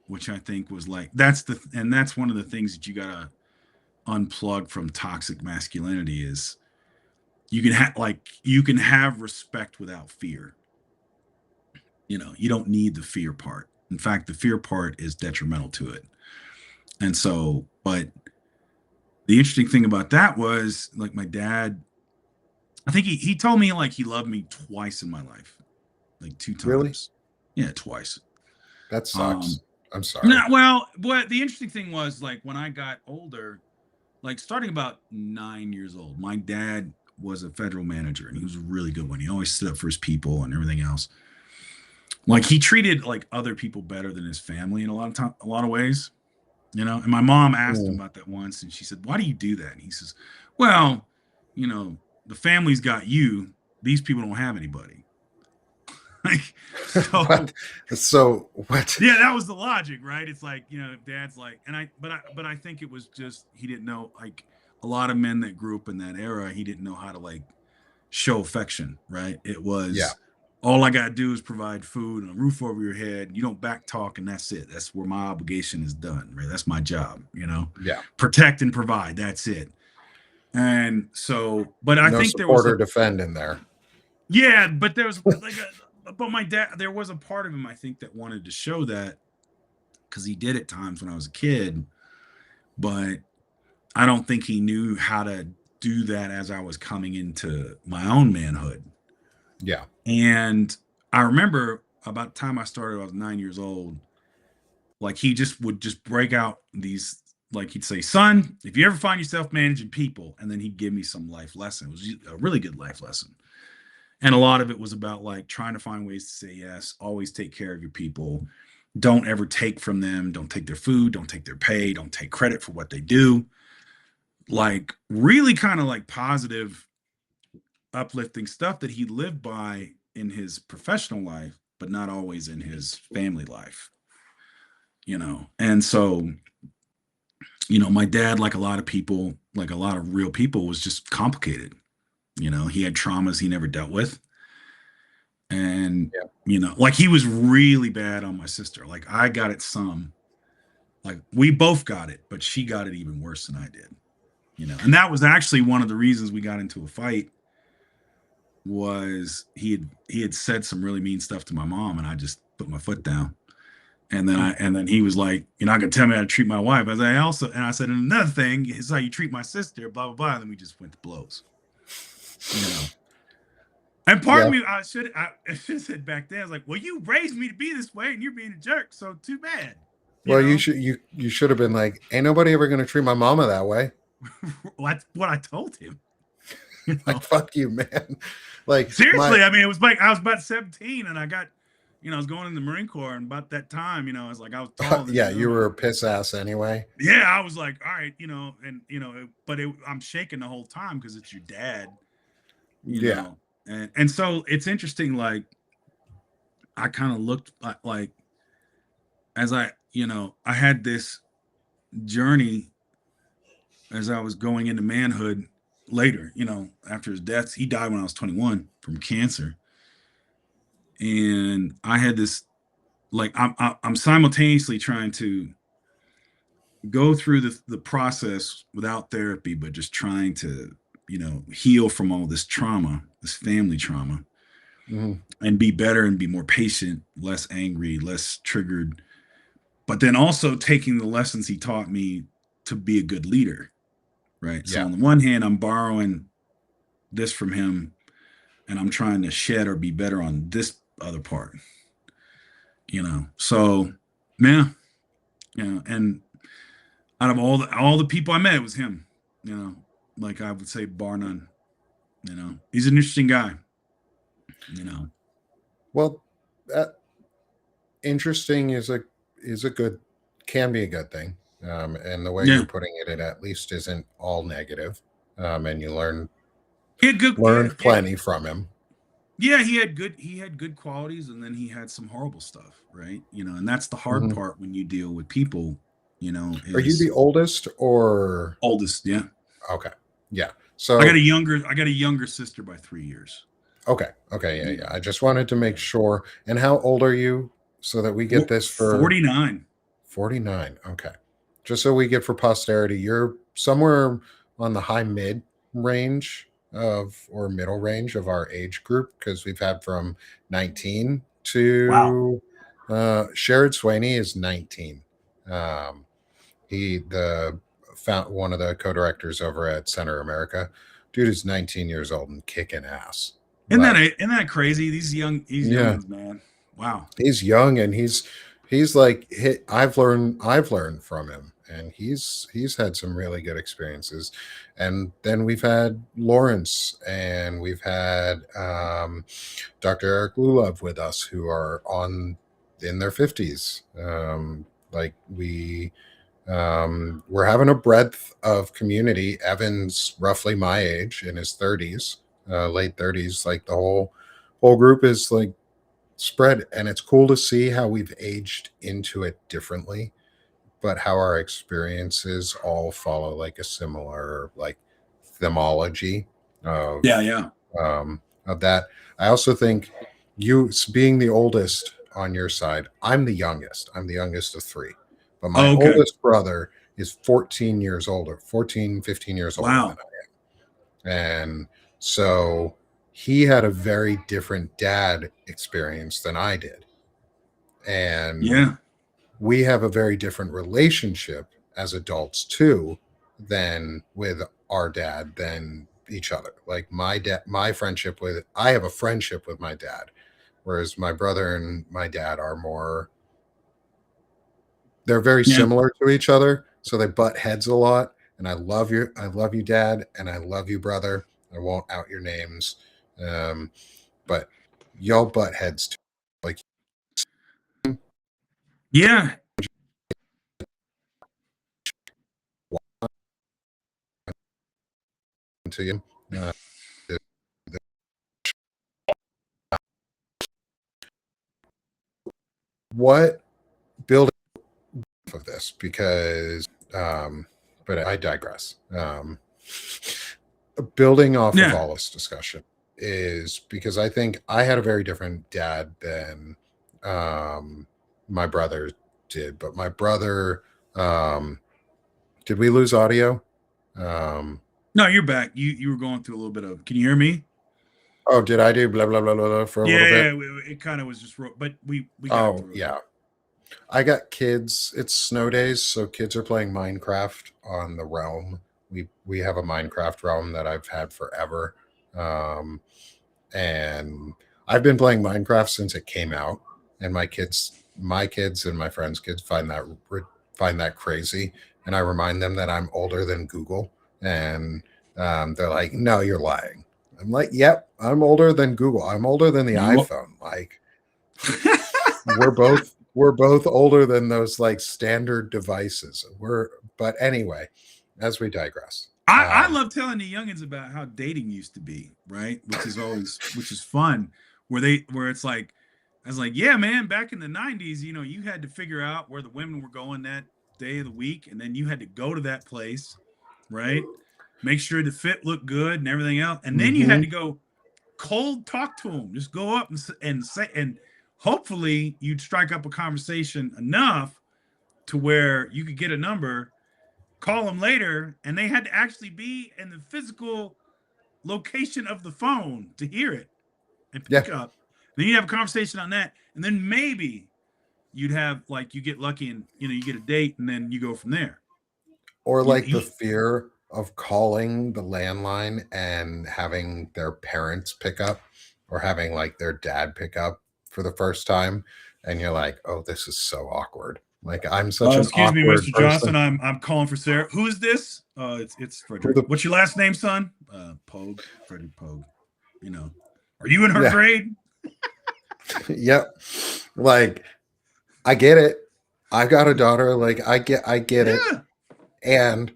B: which I think was like that's one of the things that you gotta unplug from toxic masculinity is you can have respect without fear. You know, you don't need the fear part. In fact, the fear part is detrimental to it. And so, but the interesting thing about that was like my dad I think he told me like he loved me twice in my life, like 2
A: Really?
B: times. Yeah, twice.
A: That
B: Um,
A: sucks. I'm
B: no,
A: sorry.
B: well, what the interesting thing was like when I got older, like starting about 9 years old, my dad was a federal manager and he was a really good one. He always stood up for his people and everything else. Like he treated like other people better than his family in a lot of time, a lot of ways, you know. And my mom asked him
A: Mm.
B: about that once, and she said, "Why do you do that?" And he says, "Well, you know, the family's got you. These people don't have anybody." Like,
A: What?
B: so
A: So what?
B: yeah, that was the logic, right? It's like, you know, dad's like, and I think it was just he didn't know, like a lot of men that grew up in that era, he didn't know how to like show affection, right? It
A: Yeah.
B: was all I gotta do is provide food and a roof over your head. You don't back talk, and that's it. That's where my obligation is done, right? That's my job, you know,
A: Yeah.
B: protect and provide. That's it. And so, but I
A: No
B: think there was
A: support or
B: a
A: defend in there.
B: yeah, but there was like but my dad, there was a part of him I think that wanted to show that because he did at times when I was a kid, but I don't think he knew how to do that as I was coming into my own manhood.
A: Yeah.
B: And I remember about the time I started, I was 9 years old. Like he just would just break out these, like he'd say, "Son, if you ever find yourself managing people," and then he'd give me some life lesson. It was a really good life lesson. And a lot of it was about like trying to find ways to say yes, always take care of your people. Don't ever take from them. Don't take their food. Don't take their pay. Don't take credit for what they do. Like really kind of like positive, uplifting stuff that he lived by in his professional life, but not always in his family life, you know? And so, you know, my dad, like a lot of people, like a lot of real people, was just complicated. You know, he had traumas he never dealt with. And,
A: Yeah.
B: you know, like he was really bad on my sister. Like I got it some, like we both got it, but she got it even worse than I did, you know? And that was actually one of the reasons we got into a fight was he had said some really mean stuff to my mom and I just put my foot down. And then he was like, "You're not gonna tell me how to treat my wife." I said, "I also," and I said, "And another thing is how you treat my sister, blah blah blah." And then we just went to blows, you know. And part of
A: Yeah.
B: me, I should have said back then, I was like, "Well, you raised me to be this way, and you're being a jerk, so too bad," you
A: Well, you
B: know.
A: should you should have been like, ain't nobody ever gonna treat my mama that way.
B: That's what I told him, you
A: Like,
B: know.
A: fuck you, man. Like my
B: Seriously, I mean, it was like I was about 17, and I got, you know, I was going in the Marine Corps, and about that time, you know, I was like, I was taller than
A: yeah,
B: him,
A: you were a
B: and
A: piss ass anyway.
B: yeah, I was like, all right, you know, and you know, I'm shaking the whole time because it's your dad, you
A: Yeah.
B: know, and so it's interesting. Like I kind of looked like as I, you know, I had this journey as I was going into manhood later, you know, after his death. He died when I was 21 from cancer, and I had this like I'm simultaneously trying to go through the process without therapy, but just trying to, you know, heal from all this trauma, this family trauma,
A: Mhm.
B: and be better and be more patient, less angry, less triggered. But then also taking the lessons he taught me to be a good leader, right? So
A: Yeah.
B: on the one hand, I'm borrowing this from him, and I'm trying to shed or be better on this other part, you know. So, yeah, you know, and out of all the people I met, it was him. You know, like I would say, bar none. You know, he's an interesting guy. You know,
A: Well, interesting is a good can be a good thing. And the way
B: yeah,
A: you're putting it at least isn't all negative. And you
B: he had good. Yeah,
A: learned plenty from him.
B: yeah, he had good qualities, and then he had some horrible stuff, right? You know, and that's the hard
A: Mhm.
B: part when you deal with people. You know,
A: Are you
B: is
A: the oldest or
B: oldest. Yeah,
A: okay? Yeah.
B: I got a
A: So
B: younger. I got a younger sister by 3 years.
A: okay, yeah,
B: Yeah,
A: yeah. I just wanted to make sure. And how old are you so that we get this for
B: 49.
A: 49? Okay. Just so we get for posterity, you're somewhere on the high mid range of or middle range of our age group because we've had from 19
B: Wow.
A: to Sherrod Swaney is 19. He the found one of the co-directors over at Center America. Dude is 19 years old and kicking ass.
B: Isn't
A: Like,
B: that crazy? These
A: yeah,
B: youngins, man. Wow.
A: he's young and he's like I've learned from him, and he's had some really good experiences. And then we've had Lawrence, and we've had Dr. Eric Lulov with us, who are on in their 50s. Like we're having a breadth of community. Evan's roughly my age, in his 30s, late 30s. Like the whole group is like spread, and it's cool to see how we've aged into it differently, but how our experiences all follow like a similar like themology
B: Yeah,
A: of
B: yeah.
A: that. I also think you being the oldest on your side, I'm the youngest of three, but my
B: Oh, okay.
A: oldest brother is 14 years older, 14, 15 years older than
B: Wow.
A: I am. And so he had a very different dad experience than I did. And
B: Yeah.
A: we have a very different relationship as adults too, than with our dad than each other. Like my friendship with I have a friendship with my dad, whereas my brother and my dad are more, they're very
B: Yeah.
A: similar to each other, so they butt heads a lot. And I love you dad, and I love you brother. I won't out your names, um, but y'all butt heads too. Like
B: Yeah.
A: to you. Uh, what building of this, because but I digress. Building off of
B: Yeah.
A: all this discussion is because I think I had a very different dad than um my brother did. But my brother, um did we lose audio? um
B: No, you're back. You were going through a little bit of. Can you hear me?
A: oh, did I do blah blah blah blah, blah for a little
B: Yeah,
A: bit?
B: yeah. It kind of was just, but we got
A: Oh
B: through it.
A: yeah, I got kids. It's snow days, so kids are playing Minecraft on the realm. We have a Minecraft realm that I've had forever. Um, and I've been playing Minecraft since it came out, and my kids and my friends' kids find that crazy, and I remind them that I'm older than Google, and they're like, "No, you're lying." I'm like, "Yep, I'm older than Google. I'm older than the
B: You.
A: iPhone. Like, we're both older than those like standard devices. But anyway, as we digress.
B: I love telling the youngins about how dating used to be, right? Which is fun. Where it's like, I was like, yeah, man, back in the '90s, you had to figure out where the women were going that day of the week, and then you had to go to that place, right? Make sure the fit looked good and everything else, and then you had
A: Hmm.
B: to go cold talk to them. Just go up and say, and hopefully you'd strike up a conversation enough to where you could get a number, call them later, and they had to actually be in the physical location of the phone to hear it and
A: Yeah,
B: pick up. Then you have a conversation on that, and then maybe you'd have, like, you get lucky and you get a date, and then you go from there.
A: or
B: You,
A: like the
B: you
A: fear of calling the landline and having their parents pick up, or having like their dad pick up for the first time, and you're like, oh, this is so awkward. Like, I'm such an
B: excuse me,
A: awkward
B: Mr. Johnson.
A: person.
B: I'm calling for Sarah. Who is this? It's
A: Who
B: Frederic.
A: the
B: What's your last name, son? Poag. Frederick Poag. You know. Are you in her
A: Yeah.
B: grade?
A: Yep. Like, I get it. I've got a daughter. Like, I get it.
B: Yeah.
A: And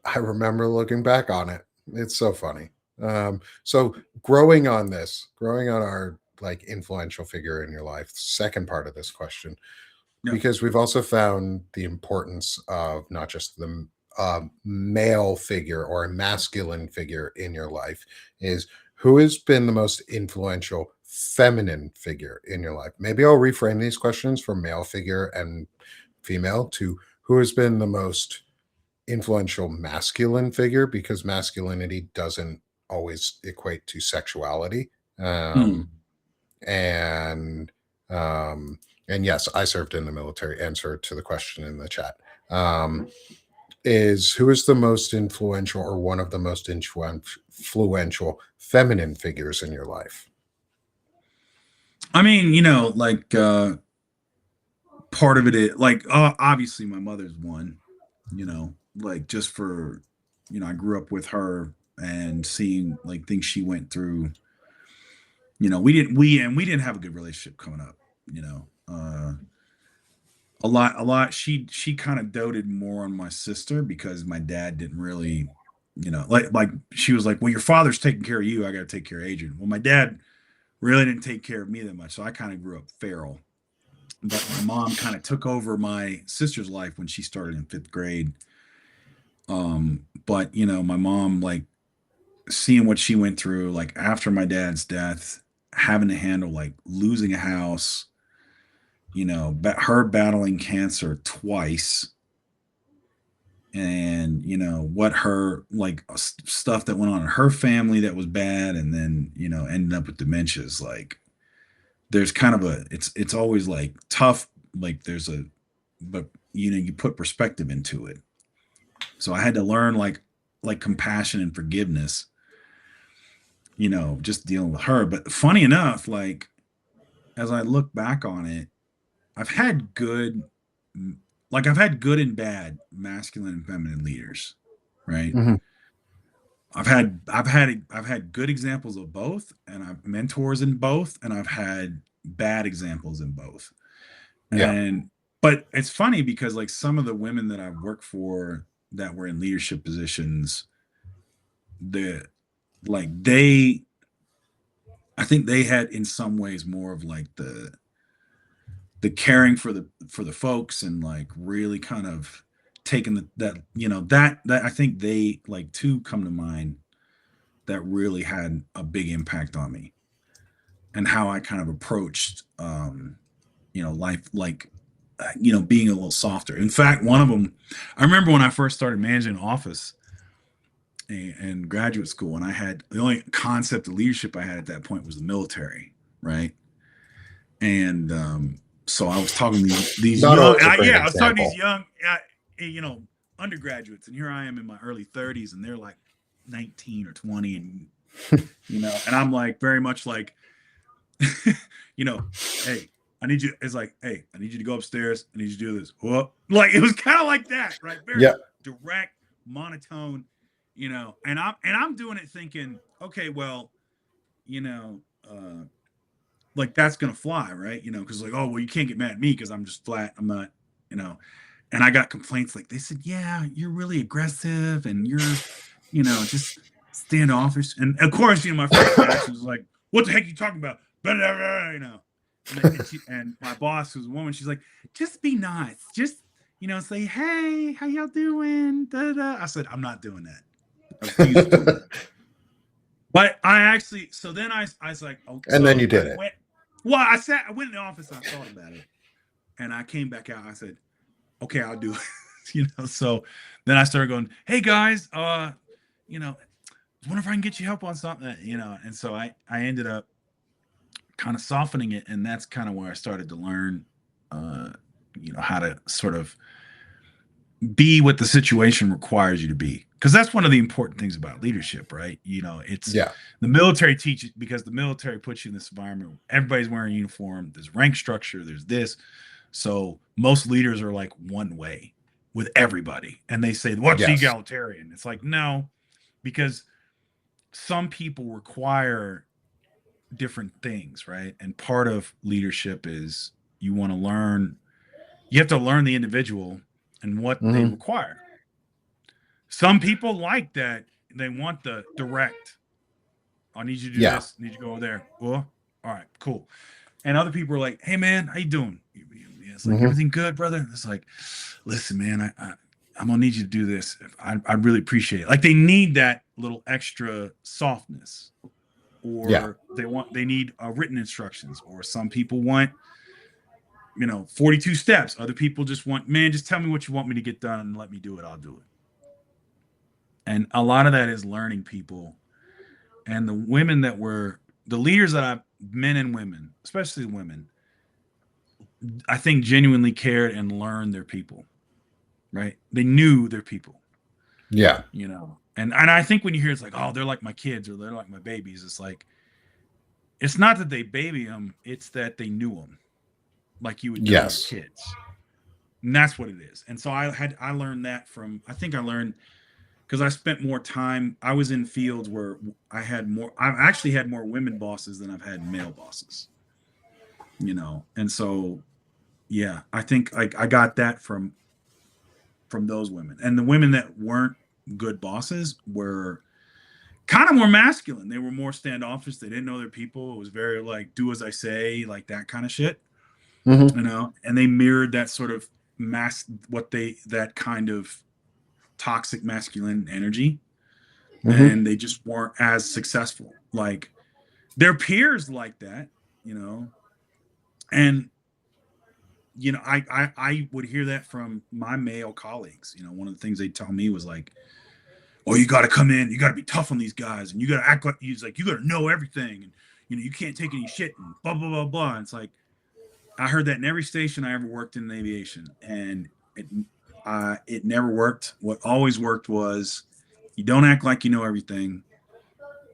A: I remember looking back on it. It's so funny. So growing on our like influential figure in your life, second part of this question,
B: Yeah.
A: because we've also found the importance of not just the male figure or a masculine figure in your life, is who has been the most influential feminine figure in your life. Maybe I'll reframe these questions from male figure and female to who has been the most influential masculine figure, because masculinity doesn't always equate to sexuality.
B: Hmm.
A: And um, and yes, I served in the military. Answer to the question in the chat. Um, is who is the most influential or one of the most influential feminine figures in your life?
B: I mean, like part of it is like obviously my mother's one, like just for I grew up with her and seeing like things she went through. We didn't have a good relationship coming up, you know. A lot she kind of doted more on my sister because my dad didn't really, like she was like, well, your father's taking care of you, I got to take care of Adrian. Well, my dad really didn't take care of me that much, so I kind of grew up feral. But my mom kind of took over my sister's life when she started in 5th grade. But my mom, like, seeing what she went through, like after my dad's death, having to handle like losing a house, her battling cancer twice, and what her like stuff that went on in her family that was bad, and then ended up with dementias. Like, there's kind of it's always like tough, like but you put perspective into it. So I had to learn like compassion and forgiveness, just dealing with her. But funny enough, like as I look back on it, I've had good, I've had good and bad masculine and feminine leaders, right?
A: Mhm.
B: I've had good examples of both, and I've mentors in both, and I've had bad examples in both.
A: Yeah.
B: And but it's funny because like some of the women that I've worked for that were in leadership positions, the like they I think they had in some ways more of like the caring for the folks, and like really kind of taking that I think they like two come to mind that really had a big impact on me and how I kind of approached life, like being a little softer. In fact, one of them, I remember when I first started managing an office in graduate school, and I had the only concept of leadership I had at that point was the military, right? And so I was talking to these
A: Not
B: young,
A: always a great
B: I was talking to these
A: example.
B: young, you know, undergraduates, and here I am in my early 30s, and they're like 19 or 20, and and I'm like very much like, hey, I need you. It's like, hey, I need you to go upstairs. I need you to do this. Whoop. Like it was kind of like that, right? Very
A: Yeah.
B: direct, monotone, and I'm doing it thinking, okay, well, you know, like that's gonna fly, right? Because like, oh well, you can't get mad at me because I'm just flat. I'm not, you know. And I got complaints like they said, yeah, you're really aggressive and you're, just standoffish. And of course, my first reaction was like, what the heck are you talking about? Blah, blah, blah, and my boss, who's a woman, she's like, just be nice. Just, say, hey, how y'all doing? Da, da. I said, I'm not doing that. I refuse to do it. But I actually, so then I was like, oh,
A: And then
B: so
A: you
B: I
A: did it.
B: went, I went in the office and I thought about it. And I came back out. I said, okay, I'll do it. So then I started going, hey guys, I wonder if I can get you help on something, and so I ended up kind of softening it, and that's kind of where I started to learn, how to sort of be what the situation requires you to be. Because that's one of the important things about leadership, right? It's
A: Yeah.
B: the military teaches, because the military puts you in this environment. Everybody's wearing a uniform. There's rank structure. There's this. So most leaders are like one way with everybody, and they say, "What's
A: Yes.
B: egalitarian?" It's like, no, because some people require different things, right? And part of leadership is you want to learn. You have to learn the individual and what they
A: Hmm.
B: require. Some people like that; they want the direct. I need you to do
A: Yeah.
B: this. I need you to go over there. Well, all right, cool. And other people are like, "Hey, man, how you doing?" It's like,
A: Hmm.
B: everything good, brother. It's like, listen, man, I'm gonna need you to do this. I really appreciate it. Like they need that little extra softness,
A: Yeah.
B: or they need written instructions, or some people want 42 steps. Other people just want, man, just tell me what you want me to get done and let me do it. I'll do it. And a lot of that is learning people, and the women that were the leaders that men and women, especially women, I think genuinely cared and learned their people. right? They knew their people,
A: Yeah.
B: you know. And I think when you hear it's like, oh, they're like my kids or they're like my babies, it's like, it's not that they baby them, it's that they knew them like you would know your
A: Yes.
B: kids. And that's what it is. And so I learned that from, I think I learned because I spent more time. I was in fields where I've actually had more women bosses than I've had male bosses, you know. And so, yeah, I think I got that from those women. And the women that weren't good bosses were kind of more masculine. They were more standoffish. They didn't know their people. It was very like, do as I say, like that kind of shit,
A: Hmm.
B: you know. And they mirrored that sort of that kind of toxic masculine energy,
A: Hmm.
B: and they just weren't as successful. Like their peers like that, you know. And you know, I would hear that from my male colleagues. You know, one of the things they tell me was like, "Oh, you got to come in, you got to be tough on these guys, and you got to act like he's like you got to know everything, and you know you can't take any shit, and blah blah blah blah." And it's like I heard that in every station I ever worked in aviation, and it never worked. What always worked was you don't act like you know everything.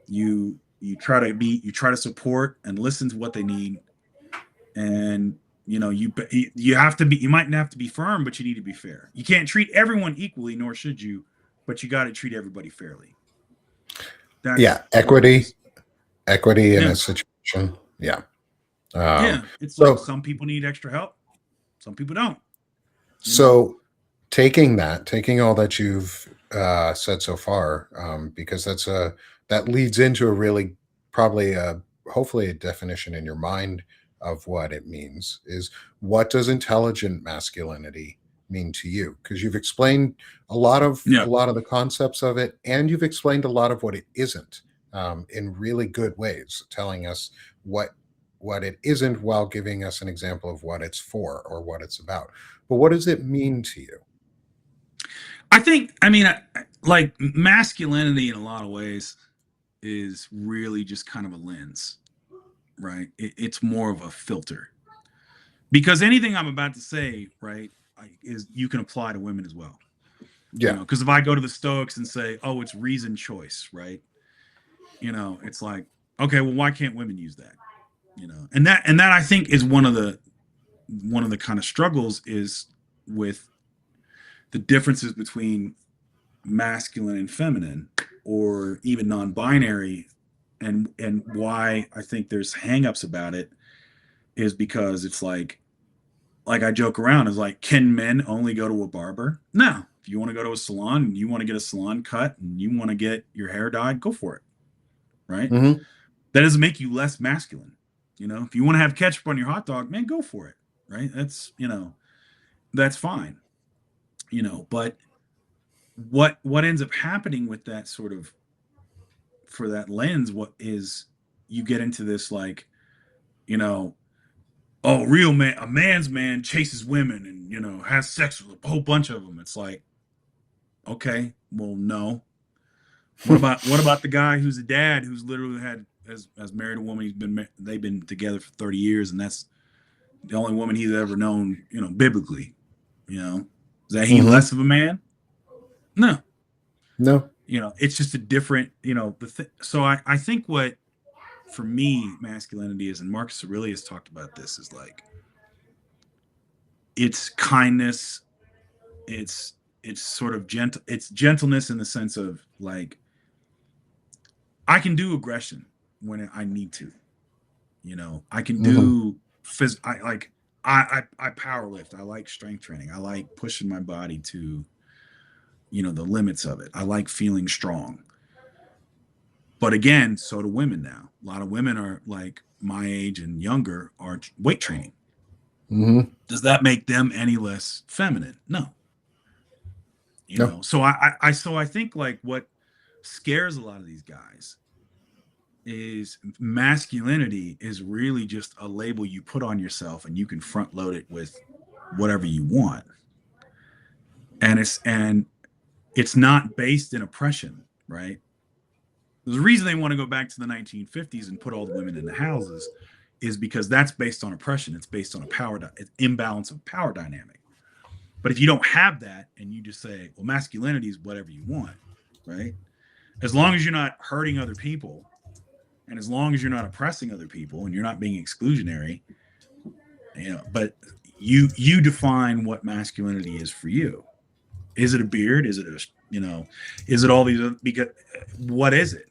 B: You try to support and listen to what they need, and you know you have to be, you might have to be firm, but you need to be fair. You can't treat everyone equally, nor should you, but you got to treat everybody fairly.
A: Yeah.
B: That's what it
A: Equity,
B: is.
A: equity in
B: Yeah,
A: a situation. Yeah. Um,
B: yeah. It's like
A: so,
B: some people need extra help, some people don't. You know.
A: so taking all that you've said so far, because that leads into a really probably hopefully a definition in your mind of what it means is what does intelligent masculinity mean to you? Because you've explained a
B: Yeah.
A: lot of the concepts of it, and you've explained a lot of what it isn't in really good ways, telling us what it isn't while giving us an example of what it's for or what it's about. But what does it mean to you?
B: I think. I mean, like masculinity in a lot of ways is really just kind of a lens, right? It's more of a filter because anything I'm about to say, right, is you can apply to women as well. You
A: Yeah.
B: know, because if I go to the Stoics and say, "Oh, it's reason choice," right? You know, it's like, okay, well, why can't women use that? You know, and that I think is one of the kind of struggles is with the differences between masculine and feminine, or even non-binary, and why I think there's hangups about it is because it's like I joke around is like, can men only go to a barber? No. If you want to go to a salon and you want to get a salon cut and you want to get your hair dyed, go for it. Right.
A: Hmm.
B: That doesn't make you less masculine. You know, if you want to have ketchup on your hot dog, man, go for it. Right. That's, you know, that's fine. You know, but what ends up happening with that sort of, for that lens, what is, you get into this like, you know, oh, real man, a man's man chases women and, you know, has sex with a whole bunch of them. It's like, okay, well, no. What about the guy who's a dad who's literally has married a woman? They've been together for 30 years, and that's the only woman he's ever known. You know, biblically. You know, is that he
A: Hmm.
B: less of a man? No.
A: No.
B: You know, it's just a different. You know, so I think what for me masculinity is, and Marcus Aurelius talked about this, is like it's kindness. It's it's sort of gentle. It's gentleness in the sense of like I can do aggression when I need to. You know, I can
A: Hmm.
B: do phys. I like I power lift. I like strength training. I like pushing my body to, you know, the limits of it. I like feeling strong. But again, so do women now. A lot of women are like my age and younger are weight training.
A: Hmm.
B: Does that make them any less feminine? No. You
A: No.
B: know, so I think like what scares a lot of these guys is masculinity is really just a label you put on yourself and you can front load it with whatever you want, and it's not based in oppression, right? The reason they want to go back to the 1950s and put all the women in the houses is because that's based on oppression. It's based on a imbalance of power dynamic. But if you don't have that and you just say, well, masculinity is whatever you want, right? As long as you're not hurting other people, and as long as you're not oppressing other people and you're not being exclusionary, but you define what masculinity is for you. Is it a beard? Is it is it all these, because what is it?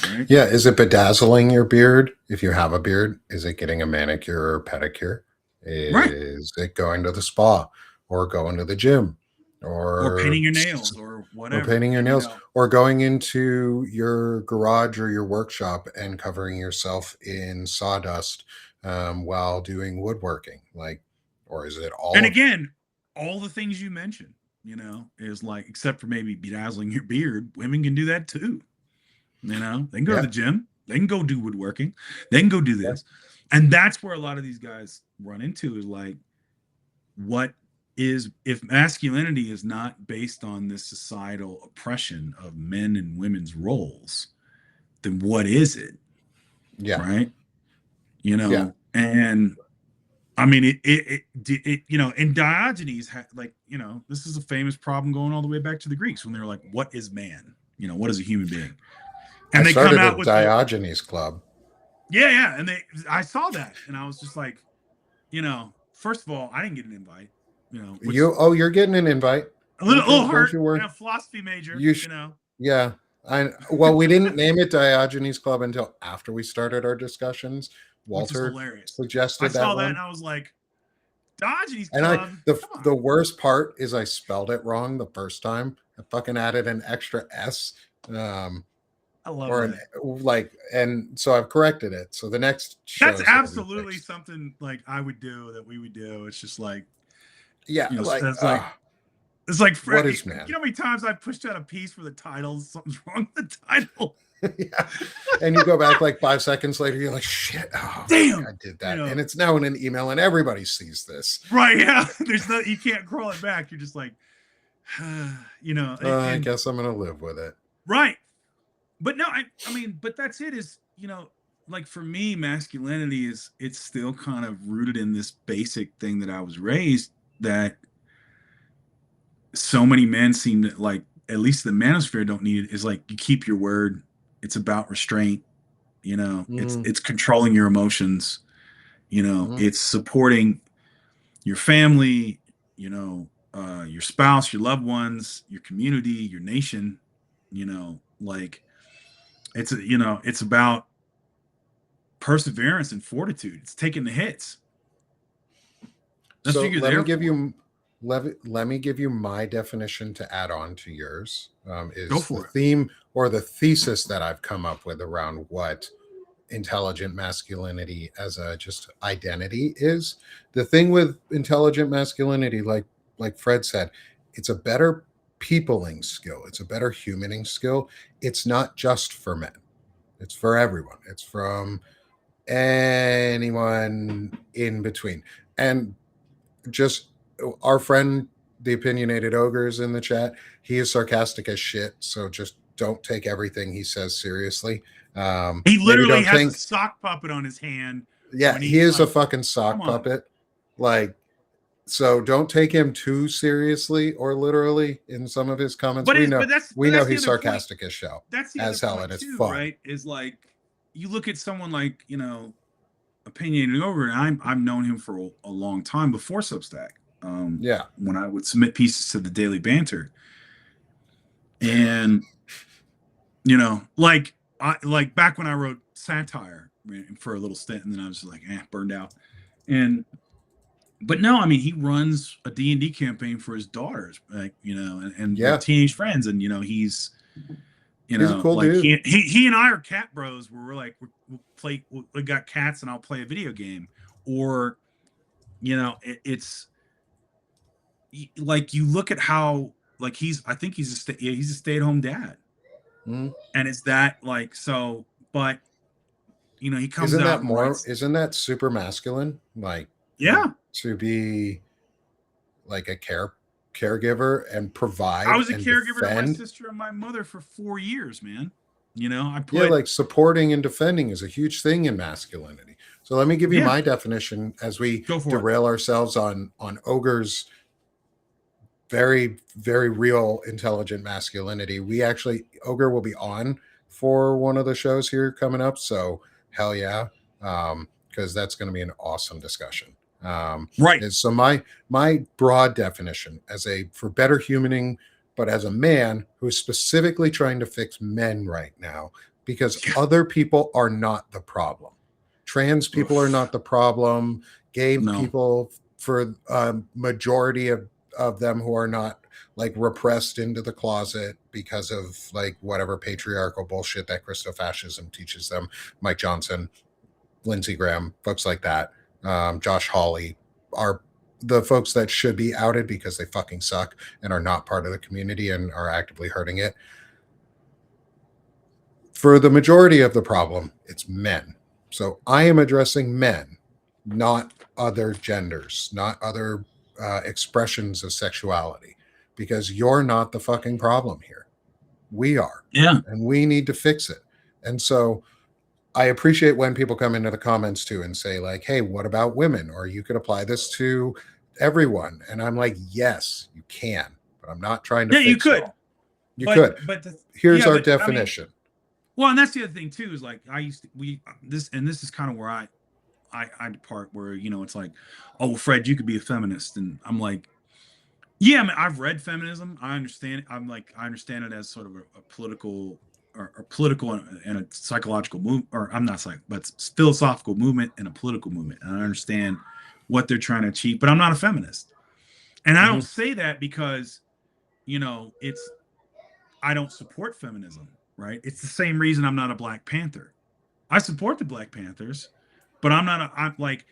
A: Right? Yeah. Is it bedazzling your beard? If you have a beard, is it getting a manicure or pedicure? Is it going to the spa or going to the gym
B: or painting your nails or whatever?
A: Or painting your nails or going into your garage or your workshop and covering yourself in sawdust while doing woodworking? Or is it all?
B: And again, all the things you mentioned, is like, except for maybe bedazzling your beard, women can do that too. They can go to the gym, they can go do woodworking, they can go do this. And that's where a lot of these guys run into, is like, if masculinity is not based on this societal oppression of men and women's roles, then what is it?
A: Yeah.
B: Right. And I mean, and Diogenes had, this is a famous problem going all the way back to the Greeks, when they were like, what is man? What is a human being? And
A: they come out with Diogenes Club.
B: Yeah. And I saw that and I was just like, first of all, I didn't get an invite.
A: You're getting an invite.
B: A little hurt. A philosophy major.
A: Yeah. Well, we didn't name it Diogenes Club until after we started our discussions. Walter suggested that. I
B: saw that and I was like, Diogenes Club.
A: And the worst part is I spelled it wrong the first time. I fucking added an extra S.
B: I love
A: it. And so I've corrected it. So the next show,
B: that's absolutely something like I would do, that we would do. It's just like, it's like Frederic, what is man? You know how many times I pushed out a piece for the title? Something's wrong with the title.
A: Yeah. And you go back like 5 seconds later, you're like, shit,
B: damn,
A: I did that. And it's now in an email and everybody sees this.
B: Right. Yeah. You can't crawl it back. You're just like,
A: I guess I'm going to live with it.
B: Right. But no, I mean, but that's it, is, like for me, masculinity it's still kind of rooted in this basic thing that I was raised, that so many men seem to, like, at least the manosphere, don't need it, is like, you keep your word. It's about restraint, it's controlling your emotions, it's supporting your family, your spouse, your loved ones, your community, your nation, like, it's about perseverance and fortitude. It's taking the hits.
A: That's so let me give you my definition to add on to yours. Is the theme or the thesis that I've come up with around what intelligent masculinity as a just identity is. The thing with intelligent masculinity, like Fred said, it's a better peopling skill. It's a better humaning skill. It's not just for men. It's for everyone. It's from anyone in between. And just our friend, the opinionated ogre, is in the chat. He is sarcastic as shit. So just don't take everything he says seriously.
B: He literally has a sock puppet on his hand.
A: Yeah, he is a fucking sock puppet. So don't take him too seriously or literally in some of his comments. We know he's sarcastic as hell.
B: That's as hell, and it's fun. Right? Is like, you look at someone like, opinionated ogre, and I've known him for a long time before Substack. When I would submit pieces to the Daily Banter, and like back when I wrote satire for a little stint, and then I was like, burned out. But no, I mean, he runs a D&D campaign for his daughters, like, and teenage friends, and he's a cool dude. He and I are cat bros, where we're like, we got cats and I'll play a video game, or it's like, you look at how, like, I think he's a stay-at-home dad. And is that like, so, but he comes out
A: isn't that super masculine, like, to be like a caregiver and provide?
B: I was a caregiver to my sister and my mother for 4 years, man.
A: Like, supporting and defending is a huge thing in masculinity. So let me give you my definition as we derail ourselves on ogres very, very real, intelligent masculinity. We actually, Ogre will be on for one of the shows here coming up. So hell yeah. Because that's going to be an awesome discussion.
B: Right.
A: So my broad definition as a for better humaning, but as a man who's specifically trying to fix men right now, because other people are not the problem. Trans people are not the problem. Gay
B: No.
A: people, for majority of them who are not like repressed into the closet because of like whatever patriarchal bullshit that Christofascism teaches them. Mike Johnson, Lindsey Graham, folks like that, Josh Hawley are the folks that should be outed because they fucking suck and are not part of the community and are actively hurting it. For the majority of the problem, it's men. So I am addressing men, not other genders, not other expressions of sexuality, because you're not the fucking problem here. We are.
B: Yeah.
A: And we need to fix it. And so I appreciate when people come into the comments too and say, like, hey, what about women? Or you could apply this to everyone. And I'm like, yes, you can, but I'm not trying to
B: Yeah, you
A: fix
B: could.
A: it all. You could.
B: But
A: here's our definition.
B: I mean, well, and that's the other thing too, is like this is kind of where I depart, where, you know, it's like, oh, Fred, you could be a feminist. And I'm like, yeah, I mean, I've read feminism. I understand it. I understand it as sort of a political or political and a psychological move, or I'm not psych, but philosophical movement and a political movement. And I understand what they're trying to achieve, but I'm not a feminist. And I don't say that because, you know, I don't support feminism, right? It's the same reason I'm not a Black Panther. I support the Black Panthers, but I'm like,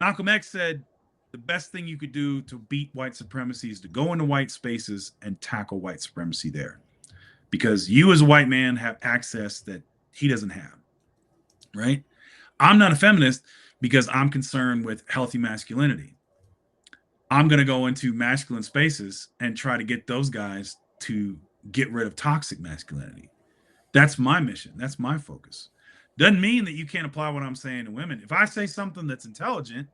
B: Malcolm X said, the best thing you could do to beat white supremacy is to go into white spaces and tackle white supremacy there. Because you as a white man have access that he doesn't have, right? I'm not a feminist because I'm concerned with healthy masculinity. I'm going to go into masculine spaces and try to get those guys to get rid of toxic masculinity. That's my mission. That's my focus. Doesn't mean that you can't apply what I'm saying to women. If I say something that's intelligent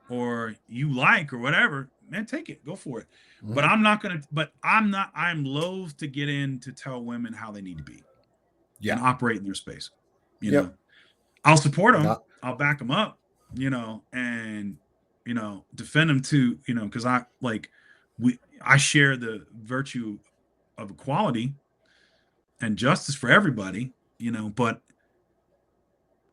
B: or you like or whatever, man, take it, go for it. But I'm loath to get in to tell women how they need to be and operate in their space. You know, I'll support them. I'll back them up, you know, and, you know, defend them too, you know, because I share the virtue of equality and justice for everybody, you know, but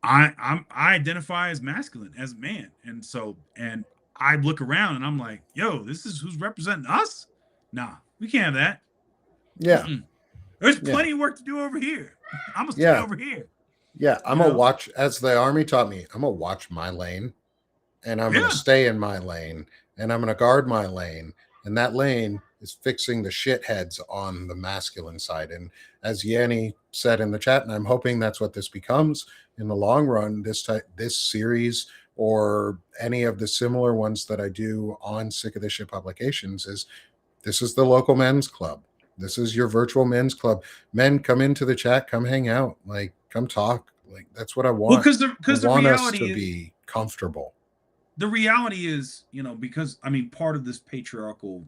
B: I identify as masculine, as a man. And I look around and I'm like, yo, this is who's representing us? Nah, we can't have that.
A: Yeah.
B: There's plenty of work to do over here. I'm gonna stay over here.
A: Yeah, I'm gonna watch, as the Army taught me, I'm gonna watch my lane and I'm gonna stay in my lane and I'm gonna guard my lane. And that lane is fixing the shitheads on the masculine side. And as Yanni said in the chat, and I'm hoping that's what this becomes in the long run, this series or any of the similar ones that I do on Sick of This Shit publications, is this is the local men's club. This is your virtual men's club. Men, come into the chat, come hang out, like come talk. Like that's what I want.
B: Well, because the reality
A: us to be comfortable.
B: The reality is, you know, because I mean, part of this patriarchal,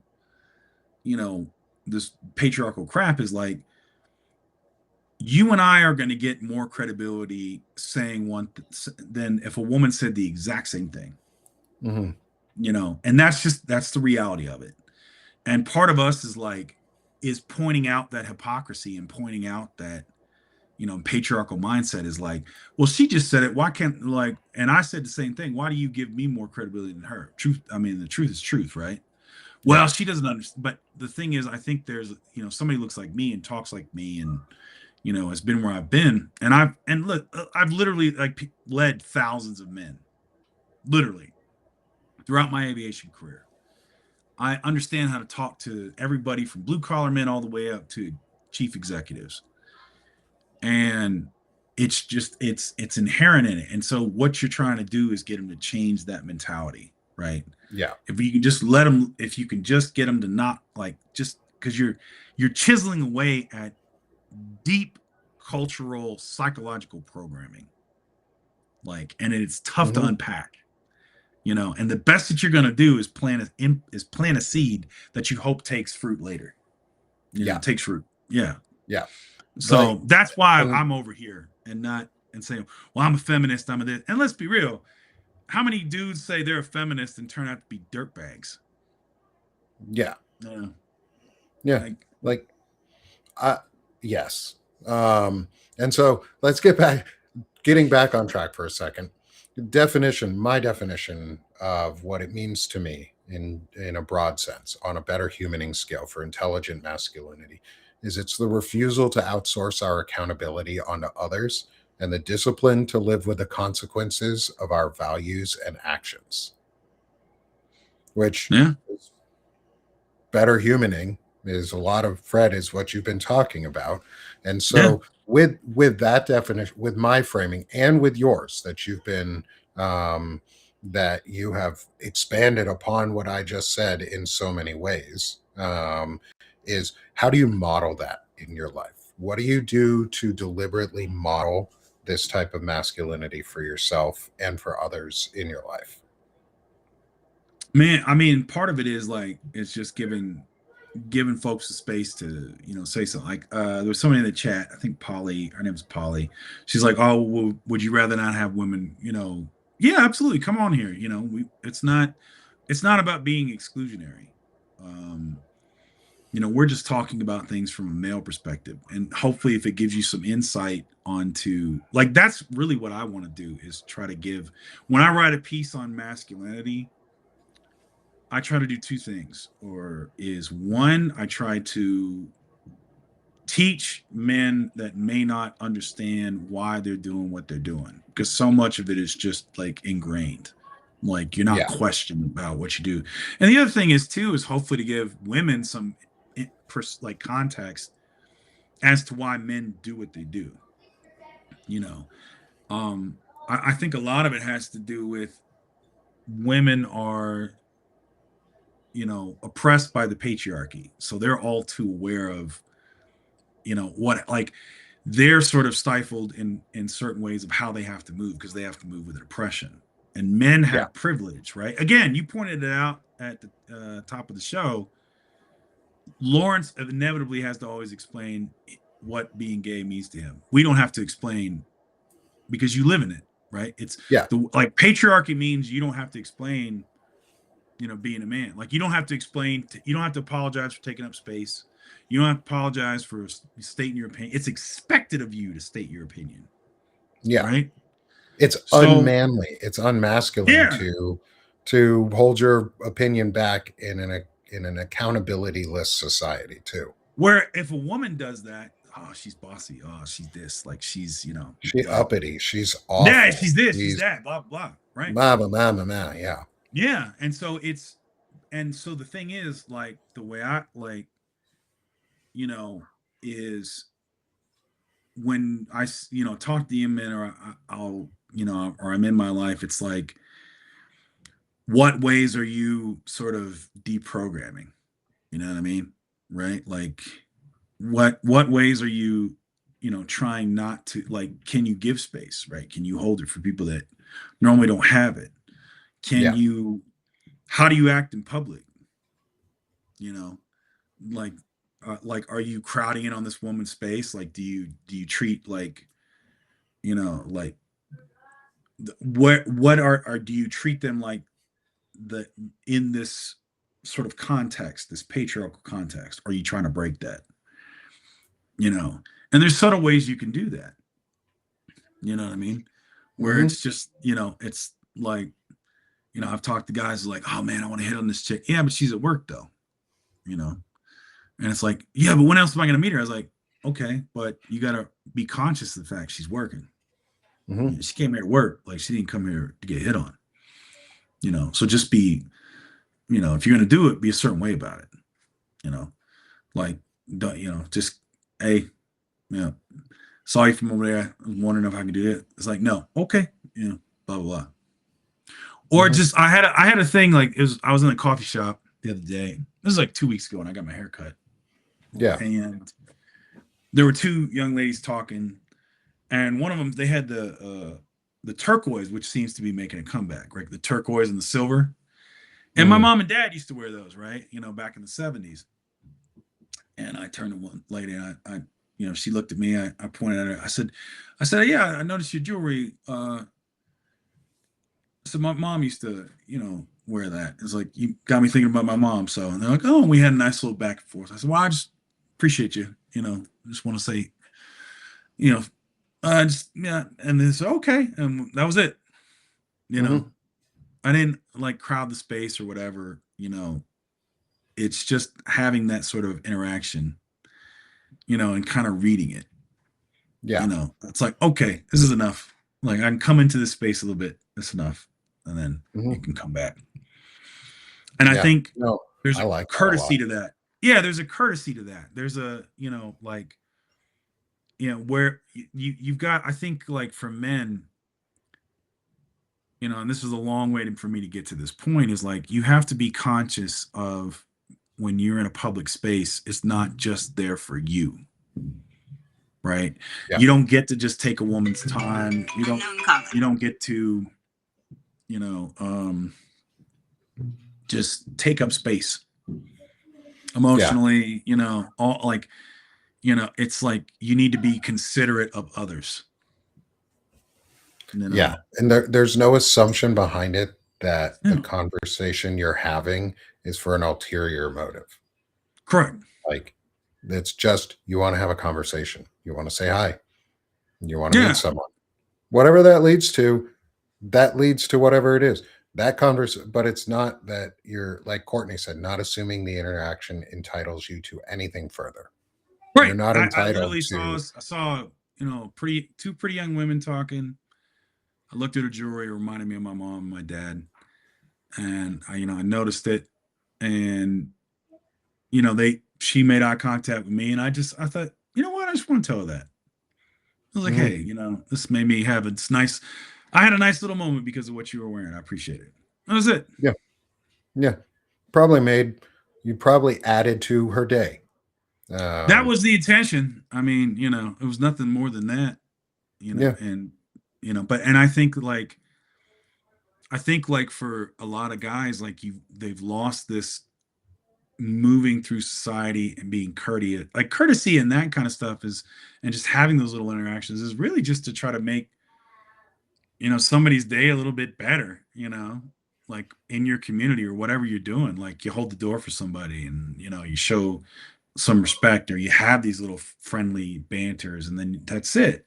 B: you know, this patriarchal crap is like, you and I are going to get more credibility saying one than if a woman said the exact same thing. You know, and that's the reality of it. And part of us is pointing out that hypocrisy and pointing out that, you know, patriarchal mindset is like, well, she just said it. Why can't, like, and I said the same thing. Why do you give me more credibility than her? Truth. I mean, the truth is truth, right? Well, she doesn't understand. But the thing is, I think there's, you know, somebody looks like me and talks like me and, you know, has been where I've been. And I've literally like led thousands of men, literally, throughout my aviation career. I understand how to talk to everybody from blue collar men all the way up to chief executives. And it's just, it's inherent in it. And so what you're trying to do is get them to change that mentality, right?
A: Yeah.
B: If you can just let them, if you can just get them to not like, just because you're chiseling away at deep cultural, psychological programming. Like, and it's tough to unpack. And the best that you're going to do is plant a seed that you hope takes fruit later.
A: Yeah.
B: Takes fruit. Yeah.
A: Yeah. But
B: So that's why
A: and
B: I'm over here and not and saying, well, I'm a feminist, I'm a this. And let's be real, how many dudes say they're a feminist and turn out to be dirtbags?
A: yeah.
B: Yeah.
A: Yeah.
B: Like,
A: Like I yes. And so let's getting back on track for a second. My definition of what it means to me in a broad sense, on a better humaning scale for intelligent masculinity, is it's the refusal to outsource our accountability onto others and the discipline to live with the consequences of our values and actions, which
B: yeah.
A: is better humaning, is a lot of Fred is what you've been talking about. And
B: Yeah.
A: so with that definition, with my framing and with yours that you've been that you have expanded upon what I just said in so many ways, is how do you model that in your life? What do you do to deliberately model this type of masculinity for yourself and for others in your life?
B: Man, I mean, part of it is like it's just giving folks a space to say something. Like there was somebody in the chat, I think Polly, her name is Polly. She's like, oh, well, would you rather not have women? Yeah, absolutely, come on here. It's not about being exclusionary. um we're just talking about things from a male perspective, and hopefully if it gives you some insight onto, like, that's really what I want to do, is try to give, when I write a piece on masculinity, I try to do two things. Or is one, I try to teach men that may not understand why they're doing what they're doing, because so much of it is just like ingrained, like you're not
A: Yeah.
B: questioning about what you do. And the other thing is too, is hopefully to give women some like context as to why men do what they do. you know I think a lot of it has to do with women are oppressed by the patriarchy, so they're all too aware of what, like, they're sort of stifled in certain ways of how they have to move, because they have to move with oppression, and men
A: Yeah.
B: have privilege, right? Again, you pointed it out at the top of the show. Lawrence inevitably has to always explain what being gay means to him. We don't have to explain, because you live in it, right? It's
A: Yeah.
B: like patriarchy means you don't have to explain being a man. Like, you don't have to you don't have to apologize for taking up space. You don't have to apologize for stating your opinion. It's expected of you to state your opinion,
A: Yeah.
B: right?
A: It's
B: So
A: unmanly, it's unmasculine
B: yeah,
A: to hold your opinion back in an accountability less society too.
B: where if a woman does that, oh, she's bossy, oh, she's this, like, she's
A: She
B: like,
A: uppity, she's
B: yeah,
A: awful,
B: she's this, she's
A: she's
B: that, blah blah, right?
A: ma ma ma ma ma. Yeah.
B: Yeah. And so the thing is, like, the way I like you know is when I talk to you, men, or I'll or I'm in my life, it's like, what ways are you sort of deprogramming? You know what I mean? Right? Like, what ways are you trying not to, like, can you give space, right? Can you hold it for people that normally don't have it? Can
A: Yeah.
B: you How do you act in public? You know, like, are you crowding in on this woman's space? Like, do you treat, like, like, what are do you treat them like, the in this sort of context, this patriarchal context? Are you trying to break that? you know and there's subtle ways you can do that. You know what I mean? Where
A: Hmm.
B: it's just, it's like, I've talked to guys like, oh man, I want to hit on this chick, yeah, but she's at work though. you know and it's like, yeah, but when else am I going to meet her? I was like, okay, but you got to be conscious of the fact she's working.
A: Hmm.
B: She came here to work, like, she didn't come here to get hit on. So just be, if you're going to do it, be a certain way about it. you know like, don't, just, hey, you know saw you from over there, I was wondering if I could do it. It's like, no, okay, blah blah blah. Or
A: Hmm.
B: just, I had a thing, like, I was in a coffee shop the other day. This is like 2 weeks ago, and I got my hair cut.
A: Yeah.
B: And there were two young ladies talking, and one of them, they had the turquoise, which seems to be making a comeback, right? The turquoise and the silver. And my
A: Mhm.
B: mom and dad used to wear those, right? Back in the 70s. And I turned to one lady, and she looked at me. I pointed at her. I said, yeah, I noticed your jewelry. So my mom used to, wear that. It's like, you got me thinking about my mom. So, and they're like, oh, and we had a nice little back and forth. I said, well, I just appreciate you. I just want to say, you know, just, yeah. And they said, okay. And that was it. You know,
A: Mhm.
B: I didn't like crowd the space or whatever. It's just having that sort of interaction, and kind of reading it.
A: Yeah.
B: It's like, okay, this is enough. Like, I can come into this space a little bit. That's enough. And then you
A: Mhm.
B: can come back. And I
A: Yeah.
B: think
A: No,
B: there's
A: I
B: a
A: like that a lot.
B: courtesy to that. Yeah, there's a courtesy to that. There's a, like, where you've got, I think, like, for men, and this is a long way for me to get to this point, is like, you have to be conscious of, when you're in a public space, it's not just there for you, right?
A: Yeah.
B: You don't get to just take a woman's time. You don't get to, you know, just take up space
A: Yeah.
B: emotionally, all, like, it's like, you need to be considerate of others, you
A: Yeah.
B: know.
A: And there's no assumption behind it that the
B: Yeah,
A: conversation you're having is for an ulterior motive.
B: correct.
A: Like, it's just you want to have a conversation. You want to say hi. You want to meet
B: Yeah,
A: someone. Whatever that leads to whatever it is. That converse, but it's not that you're, like Courtney said, not assuming the interaction entitles you to anything further. You're
B: right.
A: not
B: I
A: entitled
B: literally saw
A: to.
B: I saw, two pretty young women talking. I looked at her jewelry, it reminded me of my mom and my dad, and I noticed it, and she made eye contact with me, and I thought, you know what, I just want to tell her that. I was like,
A: Mhm.
B: hey, this made me have it's nice. I had a nice little moment because of what you were wearing. I appreciate it. That was it.
A: Yeah. Yeah. Probably made you probably added to her day.
B: That
A: Um,
B: was the intention. I mean, it was nothing more than that,
A: yeah.
B: and but and I think like for a lot of guys, like, they've lost this moving through society and being courteous. Like, courtesy and that kind of stuff is, and just having those little interactions is really just to try to make, somebody's day a little bit better, like, in your community or whatever you're doing. Like, you hold the door for somebody, and you show some respect, or you have these little friendly banters, and then that's it,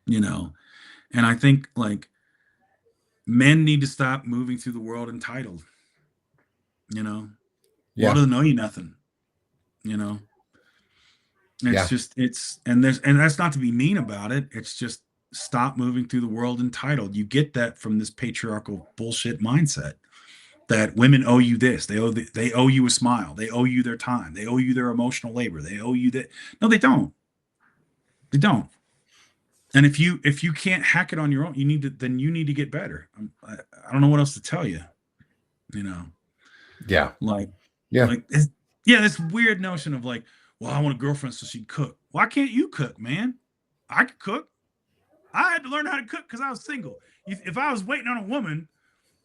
B: you know. And I think, like, men need to stop moving through the world entitled, you know. World
A: Yeah.
B: doesn't know you nothing, you know. It's
A: Yeah.
B: just and that's not to be mean about it. It's just, stop moving through the world entitled. You get that from this patriarchal bullshit mindset that women owe you this. They owe you a smile. They owe you their time. They owe you their emotional labor. They owe you that. No, they don't. They don't. And if you can't hack it on your own, you need to get better. I don't know what else to tell you. You know,
A: Yeah.
B: like
A: Yeah.
B: yeah, this weird notion of like, well, I want a girlfriend so she'd cook. Why can't you cook, man? I could cook. I had to learn how to cook because I was single. If I was waiting on a woman,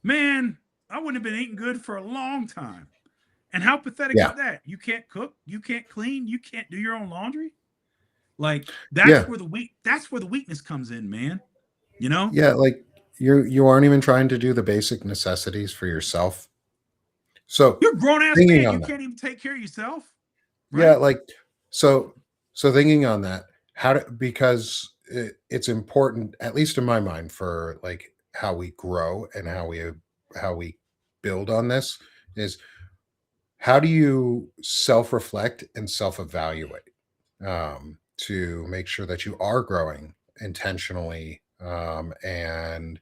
B: man, I wouldn't have been eating good for a long time. And how pathetic
A: Yeah.
B: is that? You can't cook, you can't clean, you can't do your own laundry. Like,
A: Yeah.
B: that's where the weakness comes in, man. You know?
A: Yeah. Like, you aren't even trying to do the basic necessities for yourself. So
B: You're a grown ass
A: thinking
B: man.
A: on
B: You
A: that.
B: can't even take care of yourself,
A: Yeah.
B: right?
A: Like, so thinking on that, because it's important, at least in my mind, for like how we grow and how we build on this is, how do you self-reflect and self-evaluate, to make sure that you are growing intentionally, and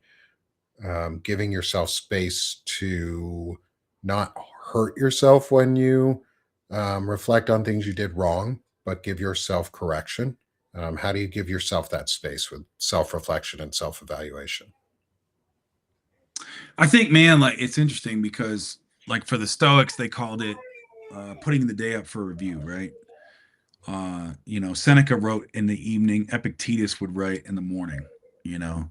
A: giving yourself space to not hurt yourself when you reflect on things you did wrong, but give yourself correction. How do you give yourself that space with self-reflection and self-evaluation?
B: I think, man, like, it's interesting because, like, for the Stoics, they called it putting the day up for review, right? Seneca wrote in the evening, Epictetus would write in the morning. you know.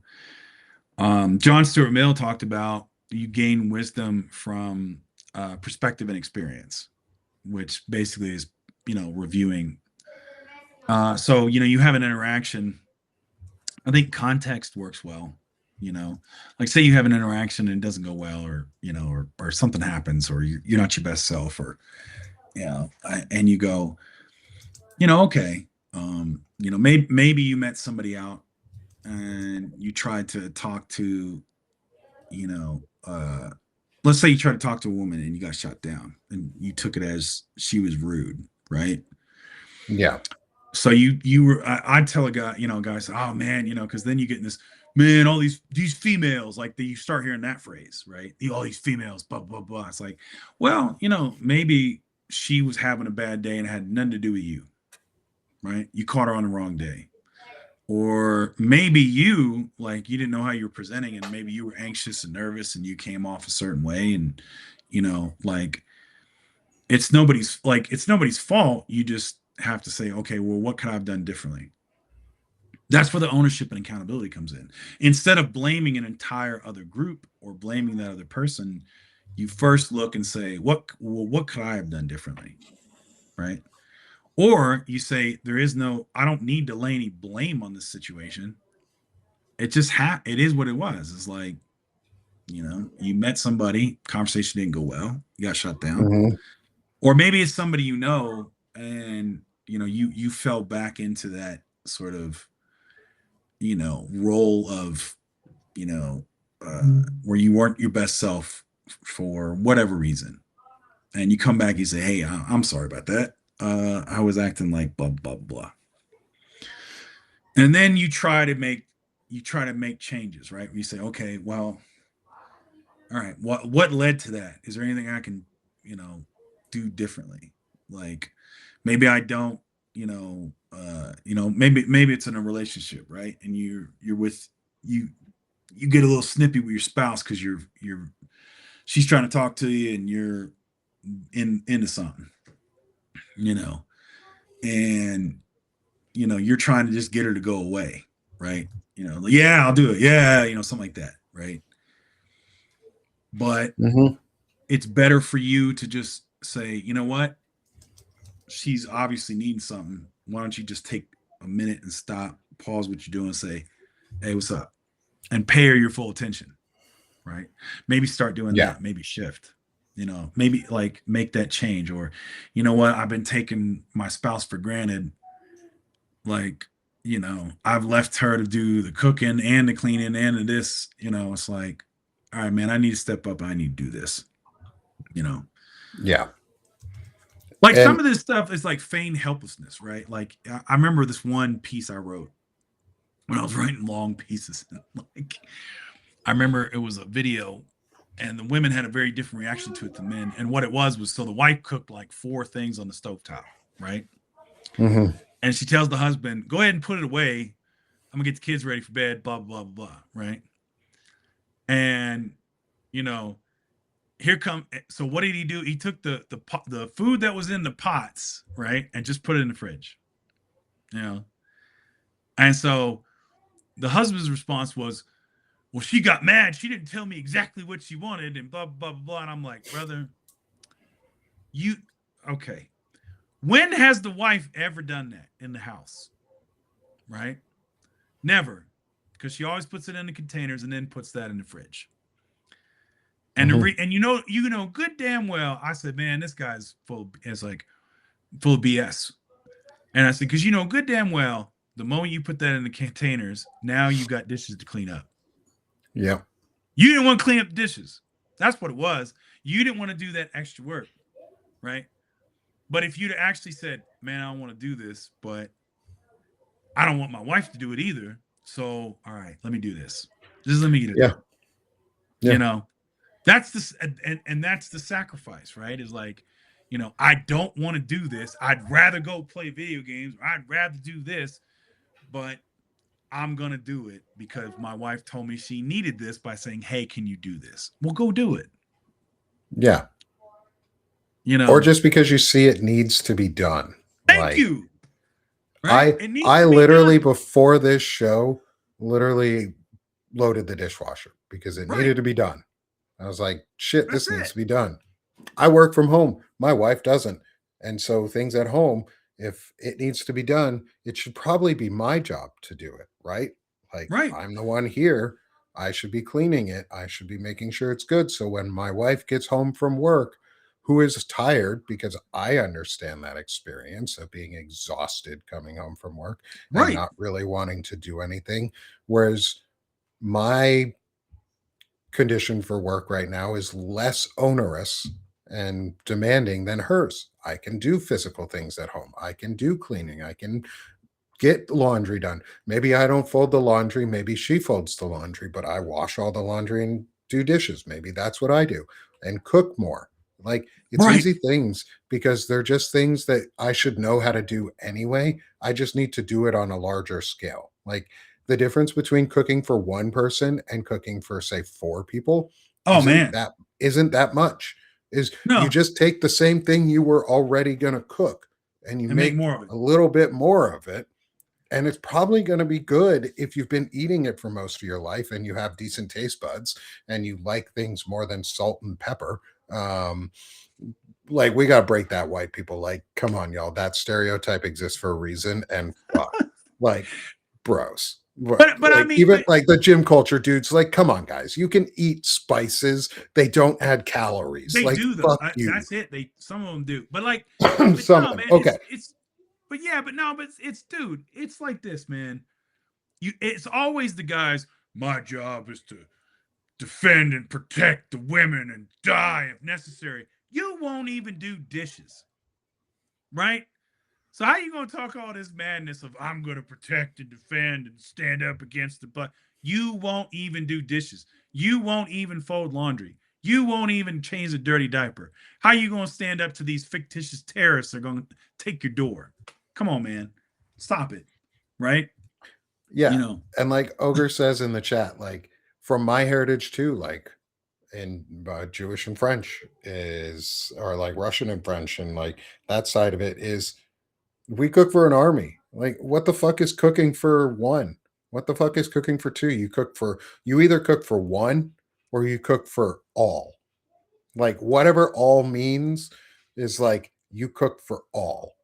B: John Stuart Mill talked about you gain wisdom from perspective and experience, which basically is, reviewing. So, you have an interaction. I think context works well, like say you have an interaction and it doesn't go well, or, or something happens, or you're not your best self, or, and you go, okay, maybe you met somebody out and you tried to talk to, you know, uh, let's say you tried to talk to a woman and you got shot down and you took it as she was rude, right?
A: Yeah.
B: So you were, I'd tell a guy, guys, oh man, because then you get in this, man, all these females, like you start hearing that phrase, right? All these females, blah blah blah. It's like, well, maybe she was having a bad day and it had nothing to do with you, right? You caught her on the wrong day. Or maybe you didn't know how you were presenting, and maybe you were anxious and nervous and you came off a certain way, and like it's nobody's fault. You just have to say, okay, well, what could I have done differently? That's where the ownership and accountability comes in. Instead of blaming an entire other group or blaming that other person, you first look and say, what could I have done differently, right? Or you say, I don't need to lay any blame on this situation. It just it is what it was. It's like, you met somebody, conversation didn't go well, you got shut down.
A: Mm-hmm.
B: Or maybe it's somebody and you fell back into that sort of, role of, where you weren't your best self for whatever reason. And you come back, you say, hey, I'm sorry about that. I was acting like blah, blah, blah. And then you try to make changes, right? You say, okay, well, all right, what led to that? Is there anything I can, do differently? Like maybe I don't, maybe it's in a relationship, right? And you're with you get a little snippy with your spouse because she's trying to talk to you and you're into something, and you're trying to just get her to go away, right? Yeah, I'll do it. Yeah, something like that, right? But
A: Mm-hmm.
B: it's better for you to just say, you know what? She's obviously needing something. Why don't you just take a minute and stop, pause what you're doing, and say, hey, what's up? And pay her your full attention, right? Maybe start doing
A: Yeah.
B: that, maybe shift, maybe like make that change. Or, you know what? I've been taking my spouse for granted. Like, I've left her to do the cooking and the cleaning and the this, it's like, all right, man, I need to step up. I need to do this,
A: Yeah.
B: like some
A: And
B: of this stuff is like feigned helplessness, right? Like I remember this one piece I wrote when I was writing long pieces. Like I remember it was a video and the women had a very different reaction to it than men. And what it was so the wife cooked like 4 things on the stovetop, right?
A: mm-hmm.
B: And she tells the husband, go ahead and put it away. I'm gonna get the kids ready for bed, blah, blah, blah, blah, right? And here come, so what did he do? He took the food that was in the pots, right, and just put it in the fridge. And so the husband's response was, well, she got mad, she didn't tell me exactly what she wanted, and blah blah blah. And I'm like, brother, okay, when has the wife ever done that in the house? Right? Never. Because she always puts it in the containers and then puts that in the fridge. And
A: Mm-hmm.
B: and you know good damn well, I said, man, this guy's full of BS. And I said, because good damn well, the moment you put that in the containers, now you got dishes to clean up.
A: Yeah.
B: You didn't want to clean up the dishes. That's what it was. You didn't want to do that extra work, right? But if you'd actually said, man, I don't want to do this, but I don't want my wife to do it either. So, all right, let me do this. Just let me get it
A: Yeah.
B: done.
A: Yeah.
B: That's and that's the sacrifice, right? Is like, I don't want to do this. I'd rather go play video games. Or I'd rather do this, but I'm gonna do it because my wife told me she needed this by saying, "Hey, can you do this?" Well, go do it.
A: Yeah.
B: You
A: Or
B: know,
A: just because you see it needs to be done.
B: thank
A: Like
B: you. Right?
A: I
B: It needs
A: I
B: to be
A: literally
B: done.
A: before this show literally loaded the dishwasher because it
B: Right.
A: needed to be done. I was like, shit,
B: That's
A: this needs
B: it.
A: to be done. I work from home. My wife doesn't. And so things at home, if it needs to be done, it should probably be my job to do it, right? Like
B: Right.
A: I'm the one here. I should be cleaning it. I should be making sure it's good. So when my wife gets home from work, who is tired, because I understand that experience of being exhausted coming home from work and
B: Right.
A: not really wanting to do anything. Whereas my condition for work right now is less onerous and demanding than hers. I can do physical things at home. I can do cleaning. I can get laundry done. Maybe I don't fold the laundry. Maybe she folds the laundry, but I wash all the laundry and do dishes. Maybe that's what I do and cook more. Like it's
B: Right.
A: easy things because they're just things that I should know how to do anyway. I just need to do it on a larger scale. Like the difference between cooking for one person and cooking for say four people
B: Oh
A: isn't
B: man.
A: that isn't that much. Is you
B: No.
A: just take the same thing you were already going to cook and you
B: And make
A: make
B: more of it.
A: a little bit more of it, and it's probably going to be good if you've been eating it for most of your life and you have decent taste buds and you like things more than salt and pepper. Um, like we got to break that, white people. Like, come on, y'all. That stereotype exists for a reason. And fuck, like, bros.
B: But I
A: Like
B: mean,
A: even
B: but
A: like the gym culture dudes, like, come on, guys. You can eat spices. They don't add calories.
B: they
A: Like,
B: do though.
A: fuck you.
B: That's it. They some of them do. But like, but
A: Some of
B: no,
A: them.
B: man.
A: Okay.
B: It's. But yeah, but no, but it's dude. It's like this, man. It's always the guys. My job is to defend and protect the women and die if necessary. You won't even do dishes, right? So how you gonna talk all this madness of I'm gonna protect and defend and stand up against the but you won't even do dishes. You won't even fold laundry. You won't even change a dirty diaper. How you gonna stand up to these fictitious terrorists that are gonna take your door? Come on, man. Stop it. Right? You
A: Yeah.
B: know.
A: And like Ogre says in the chat, like from my heritage too, like in Jewish and French is, or like Russian and French, and like that side of it is we cook for an army. Like, what the fuck is cooking for one? What the fuck is cooking for two? You either cook for one or you cook for all. Like, whatever all means is like you cook for all.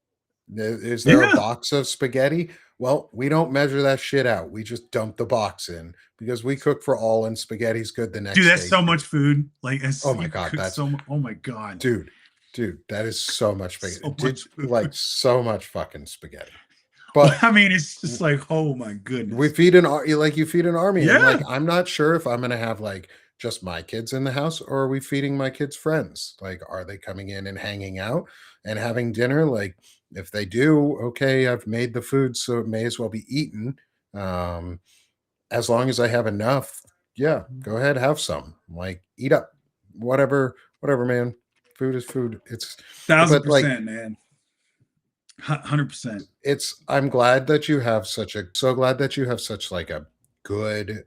A: Is there a
B: Yeah.
A: box of spaghetti? Well, we don't measure that shit out. We just dump the box in because we cook for all and spaghetti's good the
B: Dude,
A: next
B: that's
A: day
B: so
A: too.
B: much food. Like
A: Oh my
B: you
A: god,
B: cook
A: that's
B: so much. Oh my god.
A: dude, dude, that is so much spaghetti.
B: So
A: Did
B: much food.
A: like so much fucking spaghetti.
B: Well,
A: But
B: I mean, it's just like, oh my
A: we
B: goodness.
A: feed like you feed an army, and like
B: Yeah.
A: I'm not sure if I'm gonna have like just my kids in the house or are we feeding my kids' friends? Like, are they coming in and hanging out and having dinner? Like, if they do, okay, I've made the food, so it may as well be eaten. Um, as long as I have enough, yeah, go ahead, have some. Like, eat up, whatever, man. Food is food. It's,
B: Thousand
A: but like,
B: percent, man. 100%.
A: I'm glad that you have so glad that you have such like a good,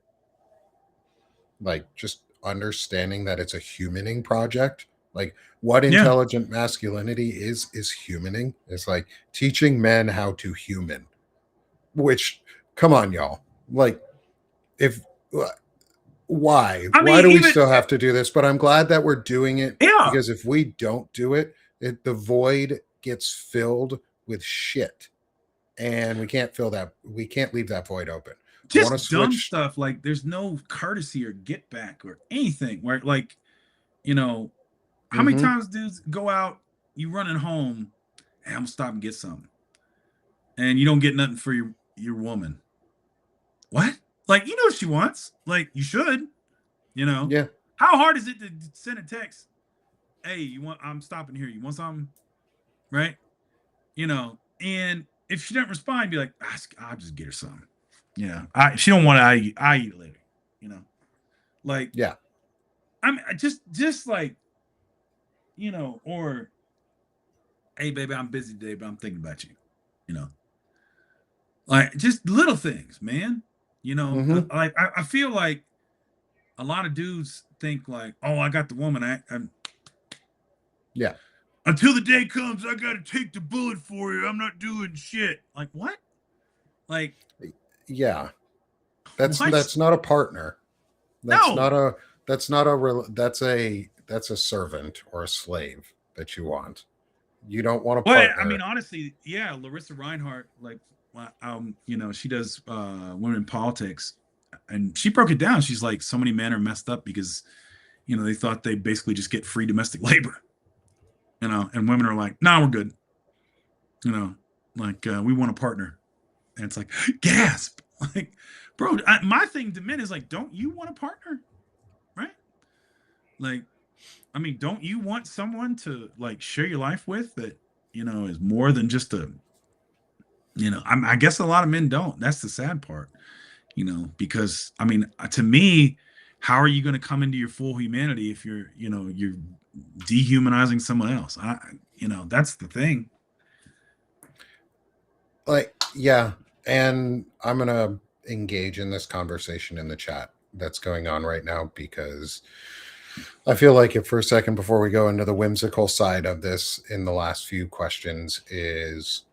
A: like just understanding that it's a humaning project. Like what
B: Yeah.
A: intelligent masculinity is humaning. It's like teaching men how to human. Which, come on, y'all. Like, if
B: I
A: why
B: mean,
A: do we
B: even
A: still have to do this? But I'm glad that we're doing it,
B: yeah,
A: because if we don't do it, the void gets filled with shit, and we can't leave that void open. I want to
B: just dumb
A: switch.
B: stuff like there's no courtesy or get back or anything. Where like, you know, how many
A: Hmm.
B: times dudes go out, you running home, hey, I'm gonna stop and get something, and you don't get nothing for your woman. What? Like, you know what she wants. Like, you should. You know,
A: Yeah.
B: how hard is it to send a text? Hey, you want? I'm stopping here. You want something? Right? You know, and if she doesn't respond, be like, I'll just get her something. You know, if she don't want it, I eat it later. You know, like
A: Yeah.
B: I'm just like, you know, or hey baby, I'm busy today, but I'm thinking about you. You know, like just little things, man. You know,
A: Hmm.
B: like I feel like a lot of dudes think like, oh, I got the woman. I'm
A: Yeah.
B: until the day comes, I gotta take the bullet for you. I'm not doing shit. Like what? Like,
A: Yeah.
B: What?
A: That's not a partner. That's
B: No.
A: not a that's not a that's a servant or a slave that you want. You don't want a
B: Well, I
A: partner.
B: mean, honestly, yeah, Larissa Reinhart, like, she does women in politics, and she broke it down. She's like, so many men are messed up because, they thought they basically just get free domestic labor, and women are like, nah, we're good, you know, like we want a partner, and it's like, gasp, like, bro, my thing to men is like, don't you want a partner, right? Like, I mean, don't you want someone to like share your life with that, is more than just I guess a lot of men don't. That's the sad part, because I mean, to me, how are you going to come into your full humanity if you're dehumanizing someone else? That's the thing.
A: Like, yeah, and I'm gonna engage in this conversation in the chat that's going on right now because I feel like it for a second before we go into the whimsical side of this in the last few questions is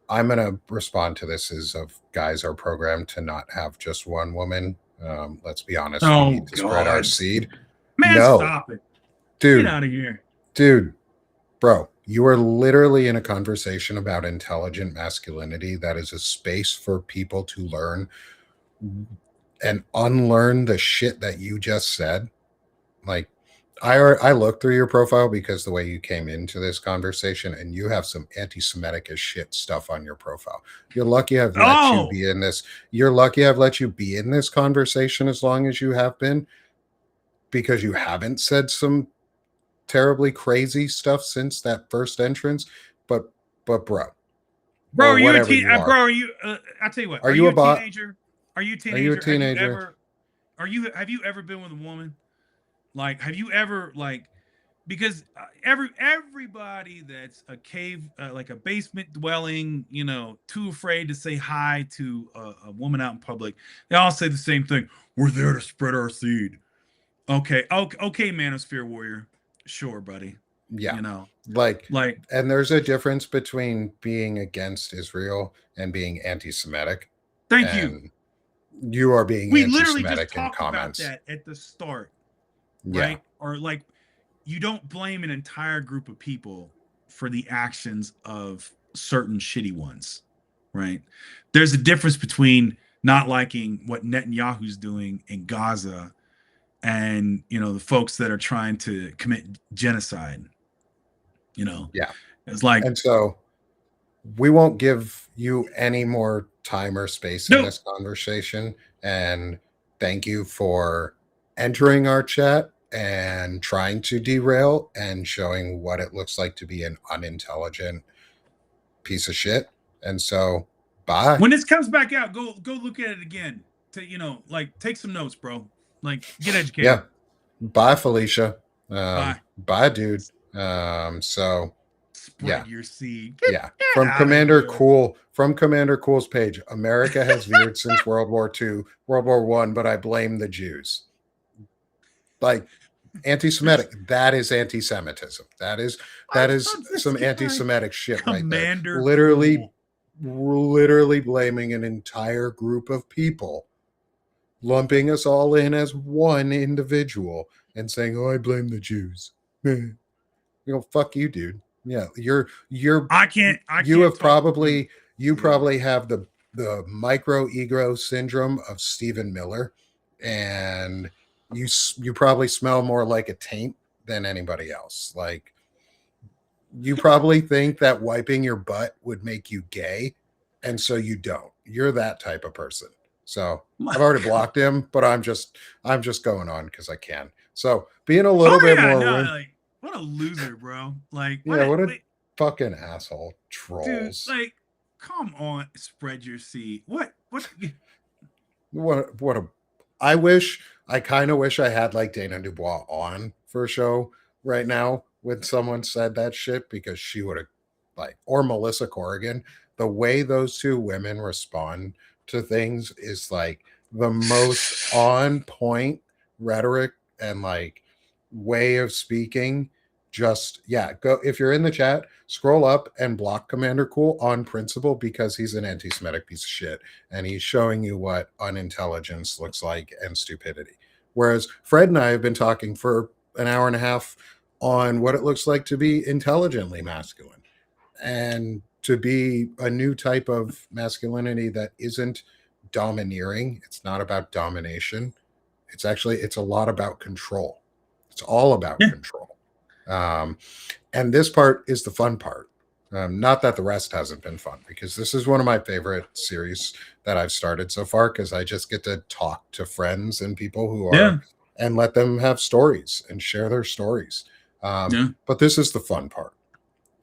A: I'm gonna respond to this as of guys are programmed to not have just one woman. Let's be honest, we
B: Oh
A: need to spread our
B: God,
A: seed.
B: man,
A: No,
B: stop it! Get
A: dude,
B: out of here.
A: dude, bro, you are literally in a conversation about intelligent masculinity. That is a space for people to learn and unlearn the shit that you just said. Like, I looked through your profile because the way you came into this conversation, and you have some anti-Semitic as shit stuff on your profile. You're lucky I've let you
B: Oh,
A: be in this. You're lucky I've let you be in this conversation as long as you have been, because you haven't said some terribly crazy stuff since that first entrance. But bro,
B: bro,
A: or
B: are you a
A: whatever
B: teen?
A: you are,
B: Bro, are you? I tell you what.
A: are
B: Are
A: you
B: you
A: a
B: a
A: bot?
B: teenager? Are you a
A: Are you a
B: teenager? Have you
A: teenager?
B: ever? Have you ever been with a woman? Like, have you ever like? Because everybody that's a cave, like a basement dwelling, too afraid to say hi to a woman out in public, they all say the same thing. We're there to spread our seed. Okay, manosphere warrior. Sure, buddy.
A: Yeah.
B: You know,
A: Like,
B: like,
A: and there's a difference between being against Israel and being anti-Semitic.
B: thank you.
A: And you are being
B: We literally just
A: anti-Semitic in
B: talked about
A: comments.
B: that at the start,
A: Yeah.
B: right? Or like, you don't blame an entire group of people for the actions of certain shitty ones, right? There's a difference between not liking what Netanyahu's doing in Gaza and, the folks that are trying to commit genocide.
A: Yeah.
B: It's like,
A: And so we won't give you any more time or space in
B: no,
A: this conversation. And thank you for entering our chat and trying to derail and showing what it looks like to be an unintelligent piece of shit. And so, bye.
B: when this comes back out, go look at it again. To like, take some notes, bro. Like, get educated.
A: Yeah. Bye, Felicia.
B: Bye.
A: Bye, dude. So yeah,
B: Spread your seed.
A: yeah.
B: Get out of here.
A: From Commander Cool's page, America has veered since World War II, World War One, but I blame the Jews. Like, anti-Semitic. That is anti-Semitism. That
B: I
A: is
B: love this
A: some
B: guy.
A: anti-Semitic shit right there.
B: Commander Cool.
A: Literally blaming an entire group of people, lumping us all in as one individual and saying, "Oh, I blame the Jews." Fuck you, dude. Yeah,
B: I can't
A: you have
B: talk to
A: you
B: yeah.
A: probably have the micro ego syndrome of Stephen Miller, and you probably smell more like a taint than anybody else. Like, you probably think that wiping your butt would make you gay, and so you don't. You're that type of person. So
B: My
A: I've already
B: God.
A: blocked him, but I'm just going on because I can. So being a little
B: Oh
A: bit
B: yeah,
A: more
B: no,
A: room.
B: like, what a loser, bro. Like,
A: Yeah, what a
B: wait,
A: fucking asshole.
B: dude,
A: Trolls.
B: like, come on, spread your seed. What
A: What a I kind of wish I had like Dana Dubois on for a show right now when someone said that shit, because she would have, like, or Melissa Corrigan. The way those two women respond to things is like the most on point rhetoric and like way of speaking Just yeah, go if you're in the chat, scroll up and block Commander Cool on principle because he's an anti-Semitic piece of shit and he's showing you what unintelligence looks like and stupidity. Whereas Fred and I have been talking for an hour and a half on what it looks like to be intelligently masculine and to be a new type of masculinity that isn't domineering. It's not about domination. It's a lot about control. It's all about
B: Yeah.
A: control. Um, and this part is the fun part. Not that the rest hasn't been fun, because this is one of my favorite series that I've started so far, because I just get to talk to friends and people who
B: Yeah.
A: are and let them have stories and share their stories.
B: Yeah.
A: But this is the fun part.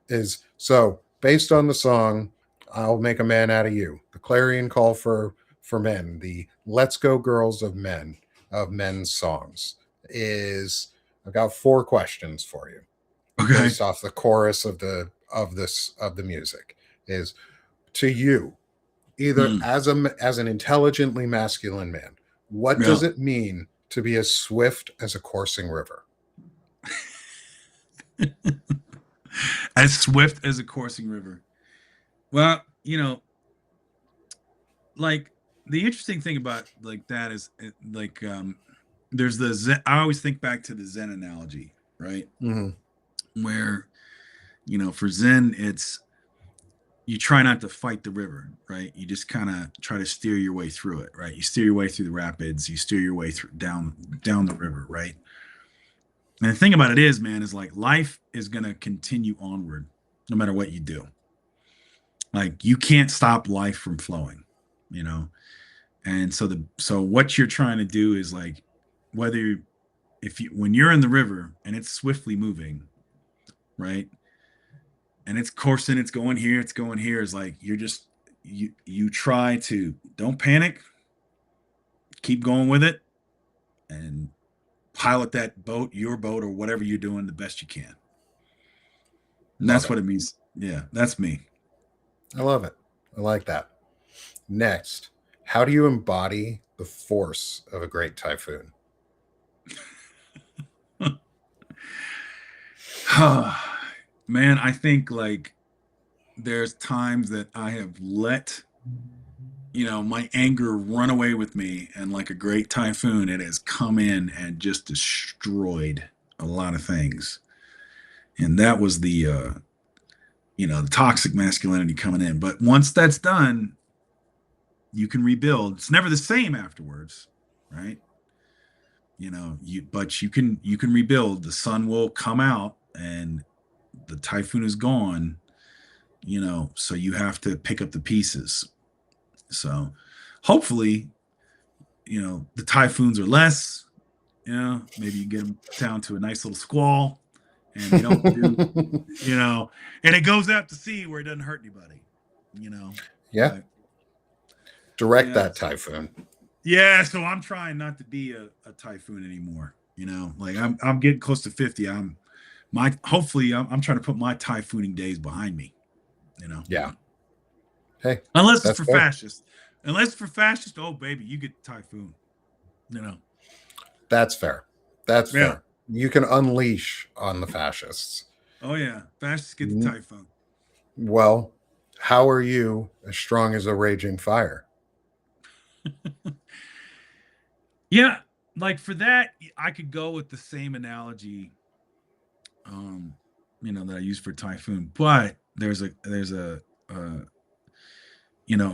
A: Is so based on the song "I'll Make a Man Out of You," the clarion call for men, the "Let's Go Girls" of men's songs is. I've got 4 questions for you
B: Okay.
A: based off the chorus of the music. Is to you, either
B: Mm.
A: as an intelligently masculine man, what
B: Yeah.
A: does it mean to be as swift as a coursing river?
B: As swift as a coursing river. Well, like the interesting thing about like that is like there's the Zen, I always think back to the Zen analogy, right?
A: Mm-hmm.
B: Where for Zen it's you try not to fight the river, right? You just kind of try to steer your way through it, right? You steer your way through the rapids, you steer your way through down the river, right? And the thing about it is, man, is like life is going to continue onward no matter what you do. Like you can't stop life from flowing, you know? And so what you're trying to do is like whether if you when you're in the river and it's swiftly moving, right? And it's coursing, it's going here, is like you try to don't panic, keep going with it, and pilot that boat, your boat, or whatever you're doing the best you can. And
A: Love
B: that's
A: it.
B: what it means. Yeah, that's me.
A: I love it. I like that. Next, how do you embody the force of a great typhoon?
B: Man, I think like there's times that I have let my anger run away with me, and like a great typhoon, it has come in and just destroyed a lot of things. And that was the toxic masculinity coming in. But once that's done, you can rebuild. It's never the same afterwards, right? But you can rebuild. The sun will come out and the typhoon is gone, so you have to pick up the pieces. So hopefully, the typhoons are less, maybe you get them down to a nice little squall and you don't do, and it goes out to sea where it doesn't hurt anybody,
A: Yeah.
B: But,
A: Direct
B: yeah.
A: that typhoon.
B: Yeah, so I'm trying not to be a typhoon anymore. Like I'm getting close to 50. Hopefully I'm trying to put my typhooning days behind me.
A: Yeah. Hey,
B: Unless it's
A: that's
B: for
A: fair.
B: fascists. Unless it's for fascists, oh baby, you get the typhoon.
A: That's fair. That's
B: Yeah.
A: fair. You can unleash on the fascists.
B: Oh yeah, fascists get the typhoon.
A: Well, how are you as strong as a raging fire?
B: Yeah, like for that, I could go with the same analogy, that I use for typhoon. But there's a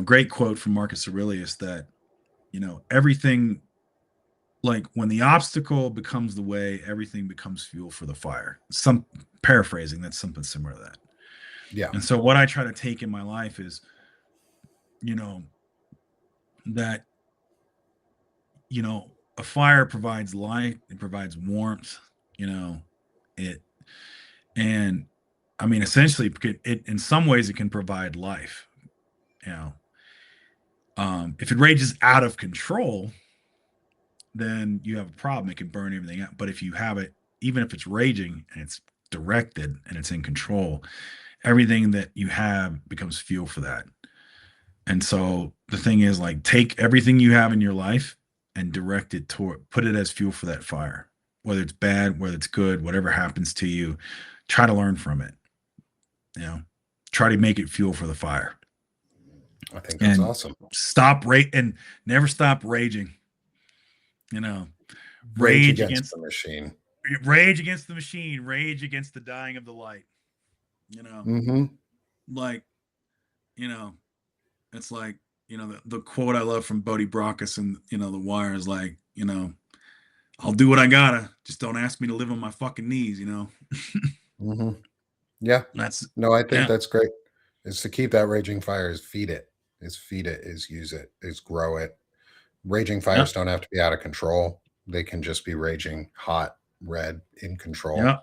B: great quote from Marcus Aurelius that everything, like when the obstacle becomes the way, everything becomes fuel for the fire. Some paraphrasing, that's something similar to that.
A: Yeah.
B: And so what I try to take in my life is, that a fire provides light, it provides warmth, it and I mean essentially it in some ways it can provide life. If it rages out of control, then you have a problem. It can burn everything out. But if you have it, even if it's raging and it's directed and it's in control, everything that you have becomes fuel for that. And so the thing is, like, take everything you have in your life and direct it toward, put it as fuel for that fire. whether it's bad, whether it's good, whatever happens to you, try to learn from it. You know, try to make it fuel for the fire.
A: I think that's
B: And
A: awesome.
B: and never stop raging. You know,
A: Rage
B: rage
A: against
B: against
A: the machine.
B: rage against the machine, rage against the dying of the light. You know,
A: Mm-hmm.
B: like, you know, it's like, the quote I love from Bodie Brockus and, The Wire is like, I'll do what I gotta. Just don't ask me to live on my fucking knees.
A: Mm-hmm. Yeah.
B: That's,
A: No, I think
B: yeah.
A: that's great. Is to keep that raging fire, is feed it. Is feed it, is use it, is grow it. Raging
B: Yeah.
A: fires don't have to be out of control. They can just be raging hot, red, in control.
B: Yeah.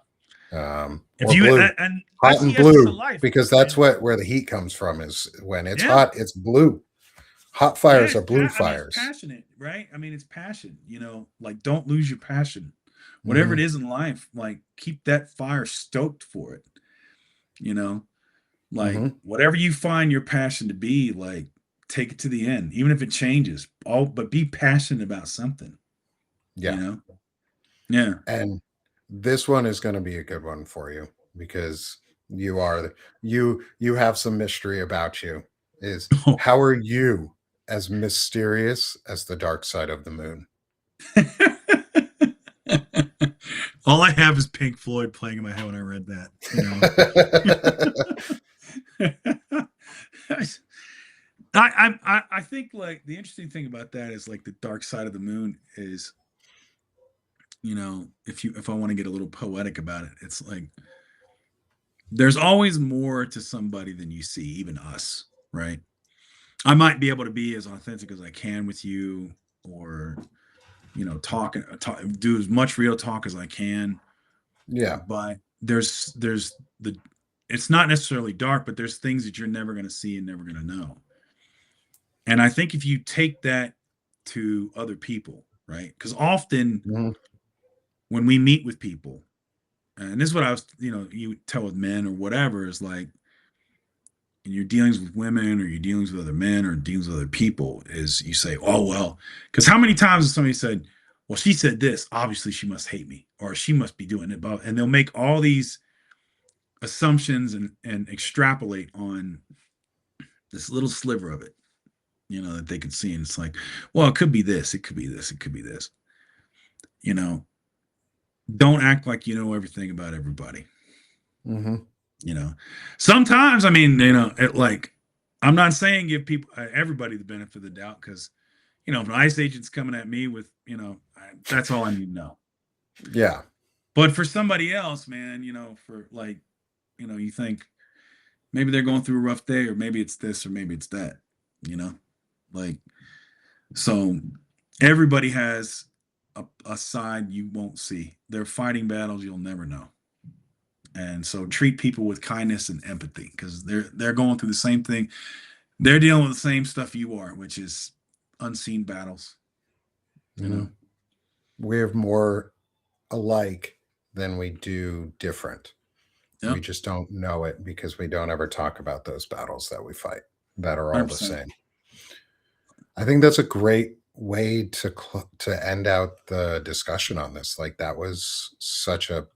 B: If
A: Or
B: you,
A: blue.
B: and
A: Hot
B: that's
A: and
B: the essence of
A: blue.
B: life.
A: Because that's
B: And
A: where the heat comes from, is when it's
B: yeah.
A: hot, it's blue. Hot
B: Yeah.
A: fires are blue
B: It's
A: fires.
B: passionate, right? I mean, it's passion, like don't lose your passion. Whatever it
A: Mm-hmm.
B: is in life, like keep that fire stoked for it, you know? Like
A: Mm-hmm.
B: whatever you find your passion to be, like take it to the end, even if it changes. But be passionate about something, you
A: Yeah.
B: know? Yeah.
A: And this one is going to be a good one for you because you have some mystery about you. Is how are you as mysterious as the dark side of the moon?
B: All I have is Pink Floyd playing in my head when I read that. I think like the interesting thing about that is like the dark side of the moon is, if I want to get a little poetic about it, it's like there's always more to somebody than you see, even us, right? I might be able to be as authentic as I can with you, or do as much real talk as I can,
A: Yeah.
B: but there's the it's not necessarily dark, but there's things that you're never going to see and never going to know. And I think if you take that to other people, right? Because often
A: Mhm.
B: when we meet with people, and this is what I was, you tell with men or whatever, is like in your dealings with women or your dealings with other men or dealings with other people, is you say, oh, well, because how many times has somebody said, well, she said this, obviously she must hate me or she must be doing it. And they'll make all these assumptions and extrapolate on this little sliver of it, that they could see. And it's like, well, it could be this, it could be this, it could be this. You know, don't act like you know everything about everybody.
A: Mhm.
B: You know, sometimes, I mean, like, I'm not saying give people, everybody the benefit of the doubt, because, if an ICE agent's coming at me with, that's all I need to know.
A: Yeah.
B: But for somebody else, man, for like, you think maybe they're going through a rough day, or maybe it's this, or maybe it's that, you know, like, so everybody has a side you won't see. They're fighting battles you'll never know. And so treat people with kindness and empathy, because they're going through the same thing. They're dealing with the same stuff you are, which is unseen battles. You know.
A: Mhm. We're more alike than we do different. We
B: Yep.
A: just don't know it because we don't ever talk about those battles that we fight that are all the
B: 100%.
A: same. I think that's a great way to end out the discussion on this. Like that was such a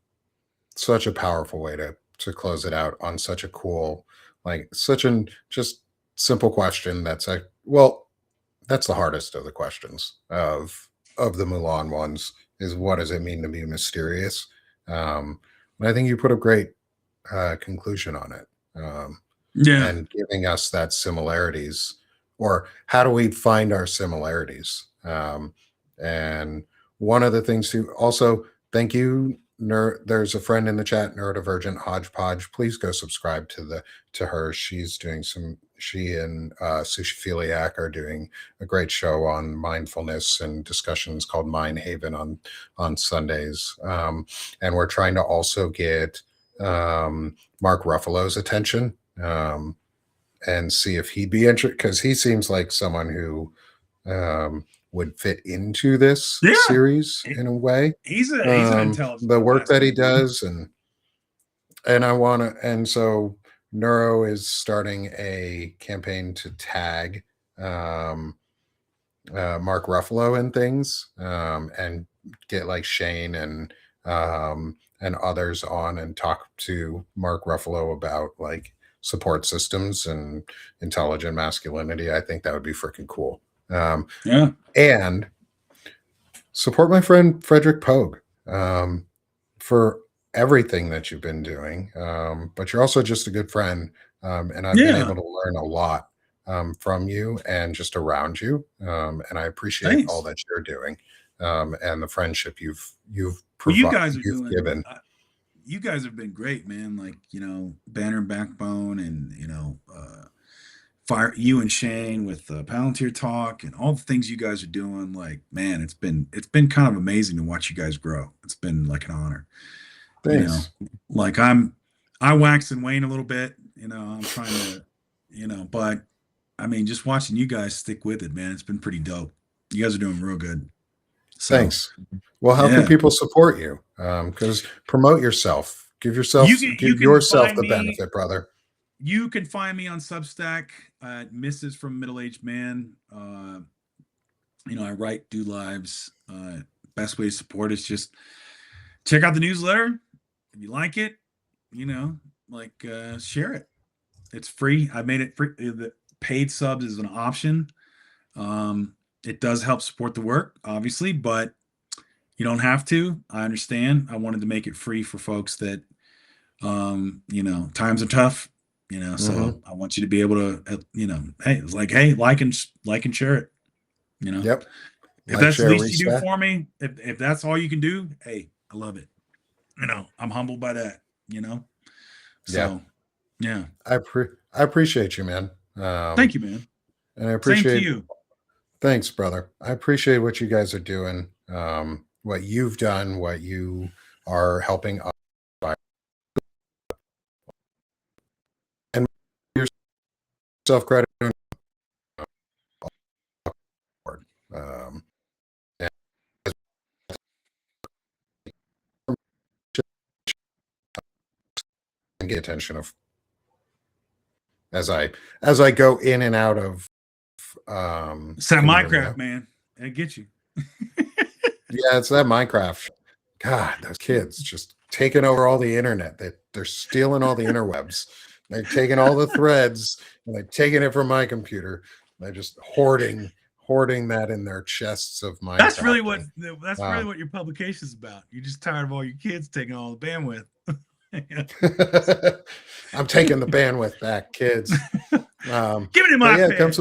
A: powerful way to close it out on such a cool, like such an just simple question. That's a well, that's the hardest of the questions of the Mulan ones, is what does it mean to be mysterious? And I think you put a great conclusion on it,
B: Yeah.
A: and giving us that similarities, or how do we find our similarities? And one of the things to also thank you. There's a friend in the chat, neurodivergent hodgepodge. Please go subscribe to her. She's doing some. She and Sushi Philiac are doing a great show on mindfulness and discussions called Mind Haven on Sundays. And we're trying to also get Mark Ruffalo's attention, and see if he'd be interested, because he seems like someone who would fit into this
B: Yeah.
A: series in a way.
B: He's an intelligent
A: The work that he
B: capacity dude.
A: does, and I want to, and so Neuro is starting a campaign to tag um, Mark Ruffalo and things, and get like Shane and others on and talk to Mark Ruffalo about like support systems and intelligent masculinity. I think that would be freaking cool.
B: Yeah.
A: And support my friend Frederic Poag for everything that you've been doing. But you're also just a good friend. And I've been
B: Yeah.
A: able to learn a lot from you and just around you. And I appreciate all
B: Thanks.
A: that you're doing and the friendship you've
B: Well, you
A: provided,
B: guys are
A: you've
B: doing.
A: given.
B: You guys have been great, man. Like, Banner and Backbone, and Fire you and Shane with Palantir Talk and all the things you guys are doing. Like, man, it's been kind of amazing to watch you guys grow. It's been like an honor. You know,
A: Thanks.
B: like I wax and wane a little bit. I'm trying to, but I mean, just watching you guys stick with it, man. It's been pretty dope. You guys are doing real good. So
A: Thanks. Well, how can
B: yeah,
A: people support you? Because promote yourself. Give
B: you
A: yourself
B: can
A: give
B: you can
A: yourself
B: find
A: the
B: me.
A: benefit, brother.
B: You can find me on Substack at Mrs. from Middle Aged Man. I write, do lives. Best way to support is just check out the newsletter. If you like it, share it. It's free. I made it free. The paid subs is an option. It does help support the work, obviously, but you don't have to. I understand. I wanted to make it free for folks that, times are tough. So
A: Mm-hmm.
B: I want you to be able to, hey, it's like, hey, like and share it.
A: Yep.
B: If
A: Like,
B: that's the
A: share,
B: least you do
A: respect.
B: for me, if that's all you can do, hey, I love it. I'm humbled by that.
A: Yeah.
B: So yeah,
A: I appreciate you, man.
B: thank you, man.
A: And I
B: Same to
A: appreciate.
B: you.
A: Thanks, brother. I appreciate what you guys are doing. What you've done. What you are helping us by, and yourself credit. Um, and get attention of as I go in and out of
B: It's that
A: can you hear me
B: Minecraft,
A: now?
B: man. I get you.
A: Yeah, it's that Minecraft. God, those kids just taking over all the internet. They're stealing all the interwebs. They're taking all the threads and they're taking it from my computer. They're just hoarding that in their chests of
B: That's really what
A: Minecrafting.
B: that's really
A: Um,
B: what your publication is about. You're just tired of all your kids taking all the bandwidth.
A: I'm taking the bandwidth back, kids.
B: Give me
A: But
B: my
A: yeah,
B: feds.
A: come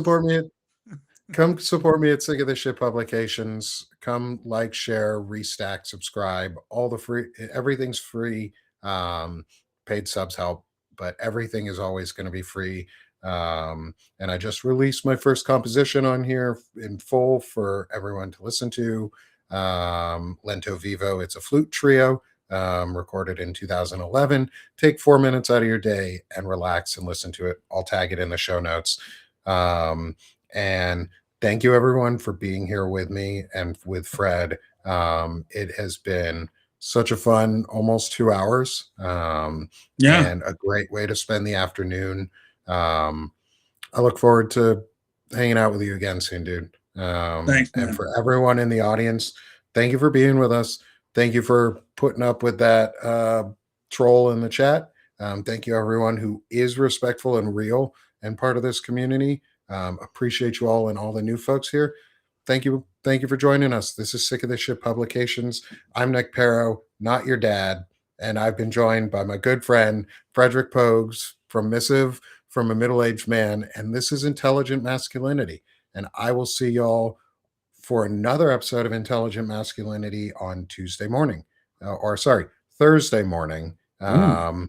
A: support me at Sick of This Shit Publications. Come like, share, restack, subscribe. All the free, everything's free. Um, Paid subs help, but everything is always going to be free. And I just released my first composition on here in full for everyone to listen to. Lento Vivo. It's a flute trio. Recorded in 2011. Take 4 minutes out of your day and relax and listen to it. I'll tag it in the show notes. And thank you everyone for being here with me and with Fred. It has been such a fun almost 2 hours
B: Yeah.
A: and a great way to spend the afternoon. I look forward to hanging out with you again soon, dude.
B: Thanks,
A: And
B: man.
A: for everyone in the audience, thank you for being with us. Thank you for putting up with that troll in the chat. Thank you, everyone who is respectful and real and part of this community. Appreciate you all and all the new folks here. Thank you. Thank you for joining us. This is Sick of This Shit Publications. I'm Nick Paro, not your dad. And I've been joined by my good friend, Frederic Pogues from Missive from a Middle-Aged Man. And this is Intelligent Masculinity. And I will see y'all for another episode of Intelligent Masculinity on Tuesday morning. Thursday morning.
B: Ooh.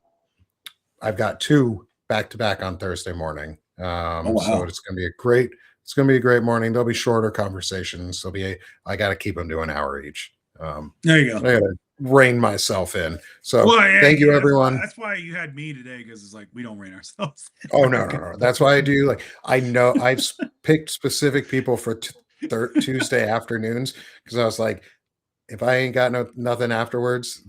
A: I've got two back to back on Thursday morning.
B: Oh
A: So
B: wow.
A: it's going to be a great morning. There'll be shorter conversations. I got to keep them to an hour each.
B: There you go.
A: I got to rein myself in. So
B: Well, yeah,
A: thank you,
B: yeah,
A: everyone.
B: that's why you had me today, because it's like we don't rein ourselves.
A: Oh no. That's why I do. Like I know I've picked specific people for Tuesday afternoons because I was like, if I ain't got nothing afterwards,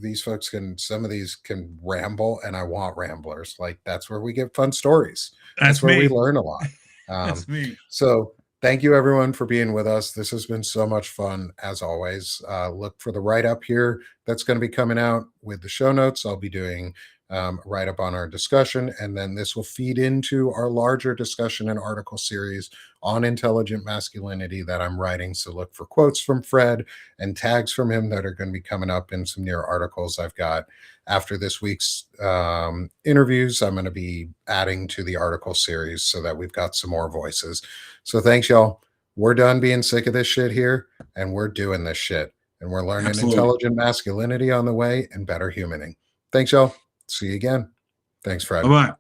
A: some of these can ramble, and I want ramblers. Like that's where we get fun stories. That's
B: That's
A: where we
B: me.
A: learn a lot.
B: That's me.
A: So Thank you, everyone, for being with us. This has been so much fun, as always. Look for the write up here that's going to be coming out with the show notes. I'll be doing write up on our discussion, and then this will feed into our larger discussion and article series on intelligent masculinity that I'm writing. So look for quotes from Fred and tags from him that are going to be coming up in some near articles I've got. After this week's interviews, I'm going to be adding to the article series so that we've got some more voices. So thanks, y'all. We're done being sick of this shit here, and we're doing this shit. And we're learning
B: Absolutely.
A: intelligent masculinity on the way and better humaning. Thanks, y'all. See you again. Thanks, Fred.
B: Bye-bye.